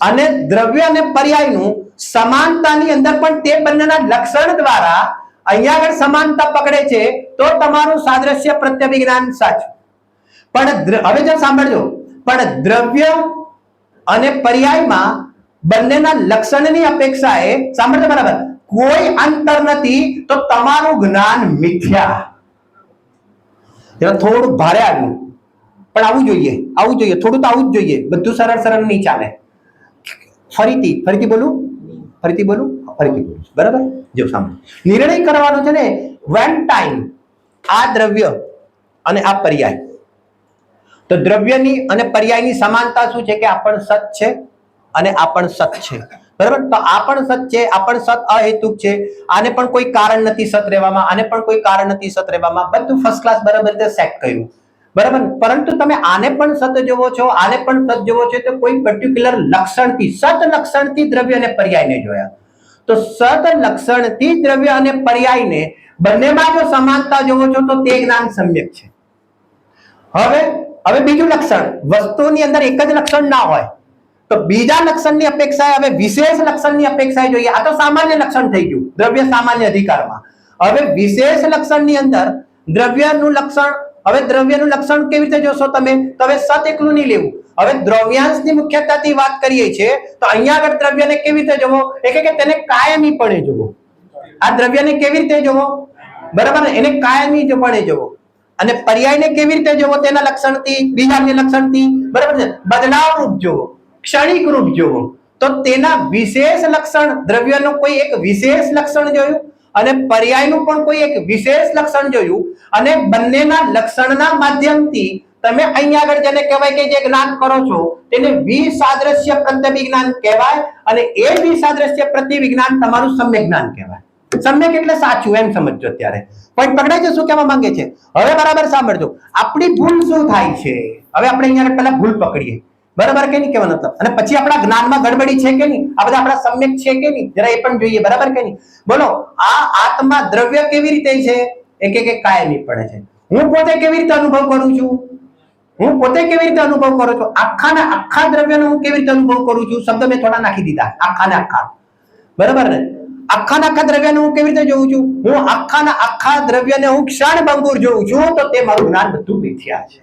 અને દ્રવ્ય અને પર્યાયનું સમાનતાની અંદર પણ તે બંનેના લક્ષણ દ્વારા અહીંયા આગળ સમાનતા પકડે છે, તો તમારું સાદ્રશ્ય પ્રત્યભિજ્ઞાન સાચું. પણ હવે જો સાંભળજો, પણ દ્રવ્ય અને પર્યાયમાં બંનેના લક્ષણની અપેક્ષાએ, સાંભળજો બરાબર, કોઈ અંતર નથી, તો તમારું જ્ઞાન મિથ્યા. થોડું ભારે આવ્યું, પણ આવું જોઈએ, થોડું તો આવું જ જોઈએ. બધું સરળ સરળ નહીં ચાલે. ફરીથી બોલું, બરાબર? જો સાંભળો, નિર્ણય કરવાનો છે ને વન ટાઈમ, આ દ્રવ્ય અને આ પર્યાય, તો દ્રવ્યની અને પર્યાયની સમાનતા શું છે કે આ પણ સત છે અને આ પણ સત છે, બરાબર? તો આ પણ સત છે, આ પણ સત અહેતુક છે, આને પણ કોઈ કારણ નથી સત રહેવામાં, આને પણ કોઈ કારણ નથી સત રહેવામાં, બધું ફર્સ્ટ ક્લાસ બરાબર રીતે સેટ કર્યું, બરાબર? પરંતુ તમે આને પણ સત જોવો છો, આને પણ સત જોવો છો, તો કોઈ પર્ટિક્યુલર લક્ષણથી, સત લક્ષણથી દ્રવ્ય અને પર્યાયને જોયા. તો સત લક્ષણથી દ્રવ્ય અને પર્યાયને બંનેમાં જો સમાનતા જોવો છો તો તે જ્ઞાન સમ્યક છે. હવે બીજું લક્ષણ, વસ્તુની અંદર એક જ લક્ષણ ના હોય તો બીજા લક્ષણની અપેક્ષાએ હવે વિશેષ લક્ષણની અપેક્ષાએ જોઈએ. આ તો સામાન્ય લક્ષણ થઈ ગયું દ્રવ્ય સામાન્ય અધિકારમાં. હવે વિશેષ લક્ષણની અંદર દ્રવ્યનું લક્ષણ, હવે દ્રવ્યનું લક્ષણ કેવી રીતે જોશો તમે? તો હવે સત એકલું નહીં લેવું. હવે દ્રવ્યાંશની મુખ્યતાથી વાત કરીએ છીએ તો અહીંયા આગળ દ્રવ્યને કેવી રીતે જોવો? એટલે કે તેને કાયમીપણે જોવો. આ દ્રવ્યને કેવી રીતે જોવો? બરાબર ને, એને કાયમીપણે જોવો. અને પર્યાયને કેવી રીતે જોવો? તેના લક્ષણથી, બીજા લક્ષણથી, બરાબર છે, બદલાવ રૂપ જોવો, ક્ષણિક રૂપ જોવો. તો તેના વિશેષ લક્ષણ, દ્રવ્યનું કોઈ એક વિશેષ લક્ષણ જોયું અને પર્યાયનું પણ કોઈ એક વિશેષ લક્ષણ જોયું અને બંનેના લક્ષણના માધ્યમથી તમે અહીંયા આગળ જેને કહેવાય કે જે જ્ઞાન કરો છો તેને વિસાદ્રશ્ય પ્રત્યભિજ્ઞાન કહેવાય અને એ વિસાદ્રશ્ય પ્રત્યભિજ્ઞાન તમારું સમ્યક જ્ઞાન કહેવાય. સમ્યક એટલે સાચું, એમ સમજજો. અત્યારે પોઈન્ટ પકડાય છે શું કહેવા માંગે છે? હવે બરાબર સાંભળજો. આપણી ભૂલ શું થાય છે? હવે આપણે અહીંયા પહેલા ભૂલ પકડીએ, બરાબર કે નહીં કહેવાનો મતલબ, અને પછી આપણા જ્ઞાનમાં ગડબડી છે કે નહીં, આ બધા આપણા સમ્યક છે કે નહીં, જરા એ પણ જોઈએ, બરાબર કે નહીં? બોલો, આ આત્મા દ્રવ્ય કેવી રીતે છે? એક કાયમી પડે છે. હું પોતે કેવી રીતે અનુભવ કરું છું? હું પોતે કેવી રીતે અનુભવ કરું છું? આખા દ્રવ્યનો હું કેવી રીતે અનુભવ કરું છું? શબ્દ મેં થોડા નાખી દીધા, આખા, બરાબર ને? આખા દ્રવ્યને હું કેવી રીતે જોઉં છું? હું આખા દ્રવ્યને હું ક્ષણભંગુર જોઉં છું, તો તે મારું જ્ઞાન બધું મિથ્યા છે.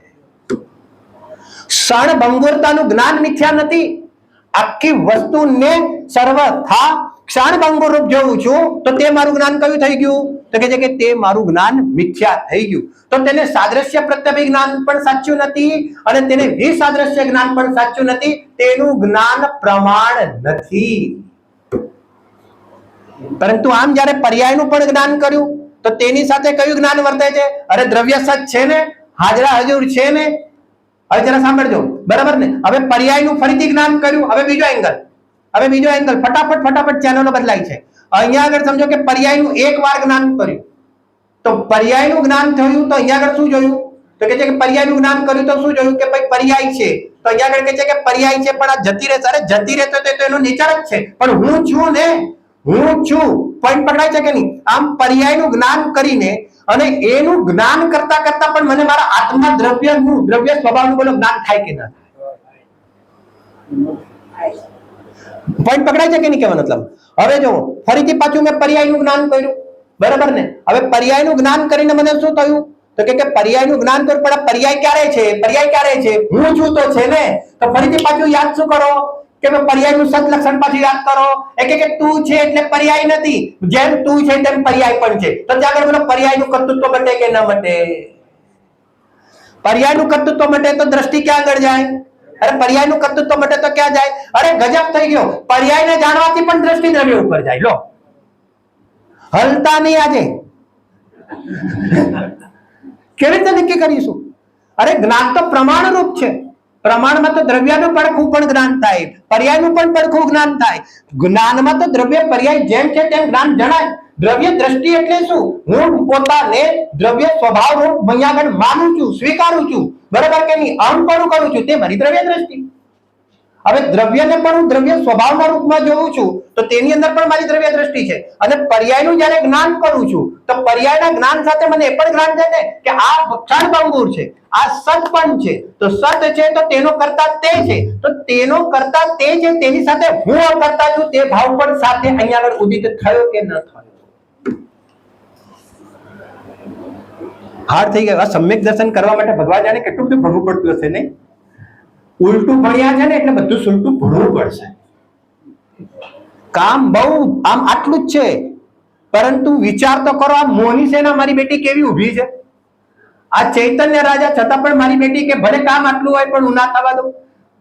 ક્ષણભંગુરતાનું જ્ઞાન મિથ્યા નથી. આખી વસ્તુને સર્વથા ક્ષણભંગુર રૂપ જોઉં છું, તો તે મારું જ્ઞાન કયું થઈ ગયું? તો કે છે કે તે મારું જ્ઞાન મિથ્યા થઈ ગયું. તો તેને સાદ્રશ્ય પ્રત્યભિજ્ઞાન પણ સાચું નથી અને તેને વિસાદ્રશ્ય જ્ઞાન પણ સાચું નથી. તેનું જ્ઞાન પ્રમાણ નથી. પરંતુ આમ જ્યારે પર્યાયનું પણ જ્ઞાન કર્યું તો તેની સાથે કયું જ્ઞાન વર્તે છે? અરે દ્રવ્ય સત છે ને, હાજરા હજુર છે ને. હવે જરા સાંભળજો, બરાબર ને? હવે પર્યાયનું ફરીથી જ્ઞાન કર્યું. હવે બીજો એંગલ, ફટાફટ ચેનલો બદલાય છે. અહીંયા આગળ સમજો કે પર્યાયનું એક વાર જ્ઞાન કર્યું તો પર્યાયનું જ્ઞાન થયું તો અહીંયા આગળ શું જોયું? તો કે છે કે પર્યાયનું જ્ઞાન કર્યું તો શું જોયું? કે ભાઈ પર્યાય છે. તો અહીંયા આગળ કે છે કે પર્યાય છે પણ આ જતી રહેશે. અરે જતી રહેતો તો એનો નેચર જ છે, પણ હું છું ને, હું છું. પોઈન્ટ પકડાય છે કે નહીં? આમ પર્યાયનું જ્ઞાન કરીને અને એનું જ્ઞાન કરતા કરતા પણ મને મારા આત્મા દ્રવ્યનું, દ્રવ્ય સ્વભાવનું બોલો જ્ઞાન થાય કે ના થાય? પોઈન્ટ પકડાય છે કે નહીં કહેવાનો મતલબ? હવે જો ફરીથી પાછું મેં પર્યાયનું જ્ઞાન કર્યું, બરાબર ને? હવે પર્યાયનું જ્ઞાન કરીને મને શું થયું? તો કે પર્યાયનું જ્ઞાન કર્યું પણ પર્યાય ક્યારે છે? પર્યાય ક્યારે છે? હું છું તો છે ને. તો ફરીથી પાછું યાદ શું કરો કે પર્યાયનું સત લક્ષણ પાછું યાદ કરો. કે તું છે એટલે પર્યાય નથી, જેમ તું છે તેમ પર્યાય પણ છે. તો ત્યાં આગળ બોલો પર્યાયનું કર્તૃત્વ મટે કે ન મટે? પર્યાયનું કર્તૃત્વ મટે તો દ્રષ્ટિ ક્યાં આગળ જાય? અરે પર્યાયનું કર્તૃત્વ મટે તો ક્યાં જાય? અરે ગજબ થઈ ગયો. પર્યાયને જાણવાથી પણ દ્રષ્ટિ દ્રવ્ય ઉપર જાય. લો, હલતા નહીં આજે. કેવી રીતે નક્કી કરીશું? અરે જ્ઞાન તો પ્રમાણરૂપ છે. પ્રમાણમાં તો દ્રવ્યનું પડખું પણ જ્ઞાન થાય, પર્યાયનું પણ પડખું જ્ઞાન થાય. જ્ઞાનમાં તો દ્રવ્ય પર્યાય જેમ છે તેમ જ્ઞાન જણાય. દ્રવ્ય દ્રષ્ટિ એટલે શું? હું પોતાને દ્રવ્ય સ્વભાવ રૂપ અહીંયા આગળ માનું છું, સ્વીકારું છું, બરાબર કે નહીં? અહંપણું કરું છું, તે મારી દ્રવ્ય દ્રષ્ટિ. હવે દ્રવ્યને પણ હું દ્રવ્ય સ્વભાવના રૂપમાં જોઉં છું તો તેની અંદર પણ મારી દ્રવ્ય દ્રષ્ટિ છે. અને પર્યાયનું જ્યારે જ્ઞાન કરું છું તો પર્યાયના જ્ઞાન સાથે મને એ પણ જ્ઞાન થાય ને કે આ ક્ષણભંગુર છે, આ સત પણ છે. તો સત છે તો તેનો કરતા તે છે, તો તેનો કરતા તે છે, તેની સાથે હું કરતા છું, તે ભાવ પણ સાથે અહીંયા આગળ ઉદિત થયો કે ન થયો? હાર્ડ થઈ ગયું. સમ્યક દર્શન કરવા માટે ભગવાન જાણે કેટલું બધું ભણવું પડતું હશે નહીં? ઉલટું ભણ્યા છે ને એટલે બધું સુલટું ભણવું પડશે. કામ બહુ આમ આટલું જ છે, પરંતુ વિચાર તો કરો. આ મોહની સેના મારી બેટી કેવી ઊભી છે. આ ચૈતન્ય રાજા છતાં પણ મારી બેટી કે ભલે કામ આટલું હોય પણ હું ના થવા દઉં,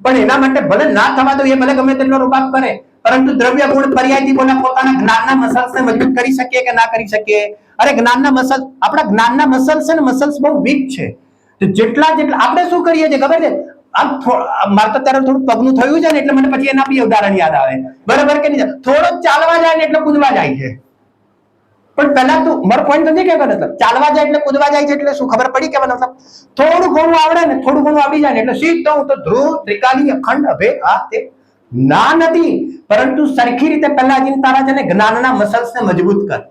પણ એના માટે ભલે ના થવા દઉં, એ ભલે ગમે તેટલો રૂપાપ કરે, પરંતુ દ્રવ્ય ગુણ પર્યાયથી બોલા પોતાના જ્ઞાનના મસલ્સને મજબૂત કરી શકીએ કે ના કરી શકીએ? અરે જ્ઞાનના મસલ્સ, આપણા જ્ઞાનના મસલ્સ છે ને, મસલ્સ બહુ વીક છે. તો જેટલા જેટલા આપણે શું કરીએ છીએ ખબર છે, આમ મારે તો ત્યારે થોડું પગનું થયું છે ને એટલે મને પછી એના બી ઉદાહરણ યાદ આવે, બરાબર કે નહીં? થોડો ચાલવા જાય ને એટલે કૂદવા જાય છે, પણ પહેલા તું મારો પોઈન્ટ નથી કે મતલબ ચાલવા જાય એટલે કૂદવા જાય છે એટલે શું ખબર પડી કે મતલબ થોડું ઘણું આવડે ને, થોડું ઘણું આવડી જાય ને એટલે સીધો હું તો ધ્રુવ ત્રિકાલી અખંડ અભેદ આ તે ના નથી, પરંતુ સરખી રીતે પહેલા જઈને તારા છે ને જ્ઞાનના મસલ્સને મજબૂત કર.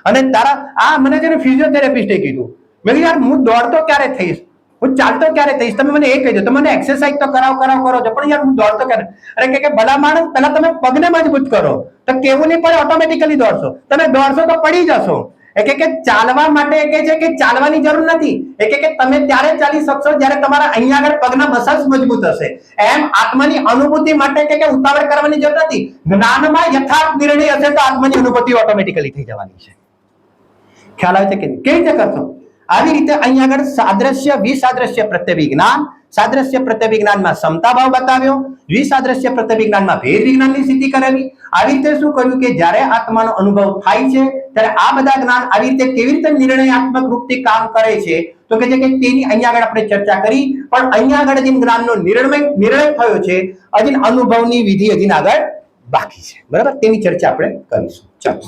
અને તારા આ મને છે ને ફિઝિયોથેરાપિસ્ટે કીધું, મેં કીધું યાર હું દોડતો ક્યારે થઈશ, હું ચાલતો ક્યારે થઈશ, તમે મને એ કહી દો, તમે મને એક્સરસાઇઝ તો કરાવ કરો છો પણ યાર હું દોડતો ક્યારે? અરે કે ભલા માણસ પહેલા તમે પગને મજબૂત કરો, તો કેવું નહીં પડે ઓટોમેટિકલી દોડશો, તમે દોડશો તો પડી જશો. એ કે ચાલવા માટે એ કે છે કે ચાલવાની જરૂર નથી, એ કે તમે ત્યારે ચાલી શકશો જ્યારે તમારા અહીંયા આગળ પગના મસલ્સ મજબૂત હશે. એમ આત્માની અનુભૂતિ માટે કે ઉતાવળ કરવાની જરૂર નથી, જ્ઞાનમાં યથાર્થ નિર્ણય હશે તો આત્માની અનુભૂતિ ઓટોમેટિકલી થઈ જવાની છે. ખ્યાલ આવે છે કે કેવી રીતે કરશો? આવી રીતે અહીંયા આગળ સાદ્રશ્ય વિસાદ્રશ્ય પ્રત્યભિજ્ઞાન, સાદ્રશ્ય પ્રત્યભિજ્ઞાનમાં સમતા ભાવ બતાવ્યો, વિસાદ્રશ્ય પ્રત્યભિજ્ઞાનમાં ભેદ વિજ્ઞાનની સ્થિતિ કરેલી. આવી રીતે શું કર્યું કે જ્યારે આત્માનો અનુભવ થાય છે ત્યારે આ બધા જ્ઞાન આવી રીતે કેવી રીતે નિર્ણયાત્મક રૂપથી કામ કરે છે તો કે છે કે તેની અહીંયા આગળ આપણે ચર્ચા કરી. પણ અહીંયા આગળ જે જ્ઞાનનો નિર્ણય થયો છે, હજી અનુભવની વિધિ હજી આગળ બાકી છે, બરાબર? તેની ચર્ચા આપણે કરીશું. ચાલો.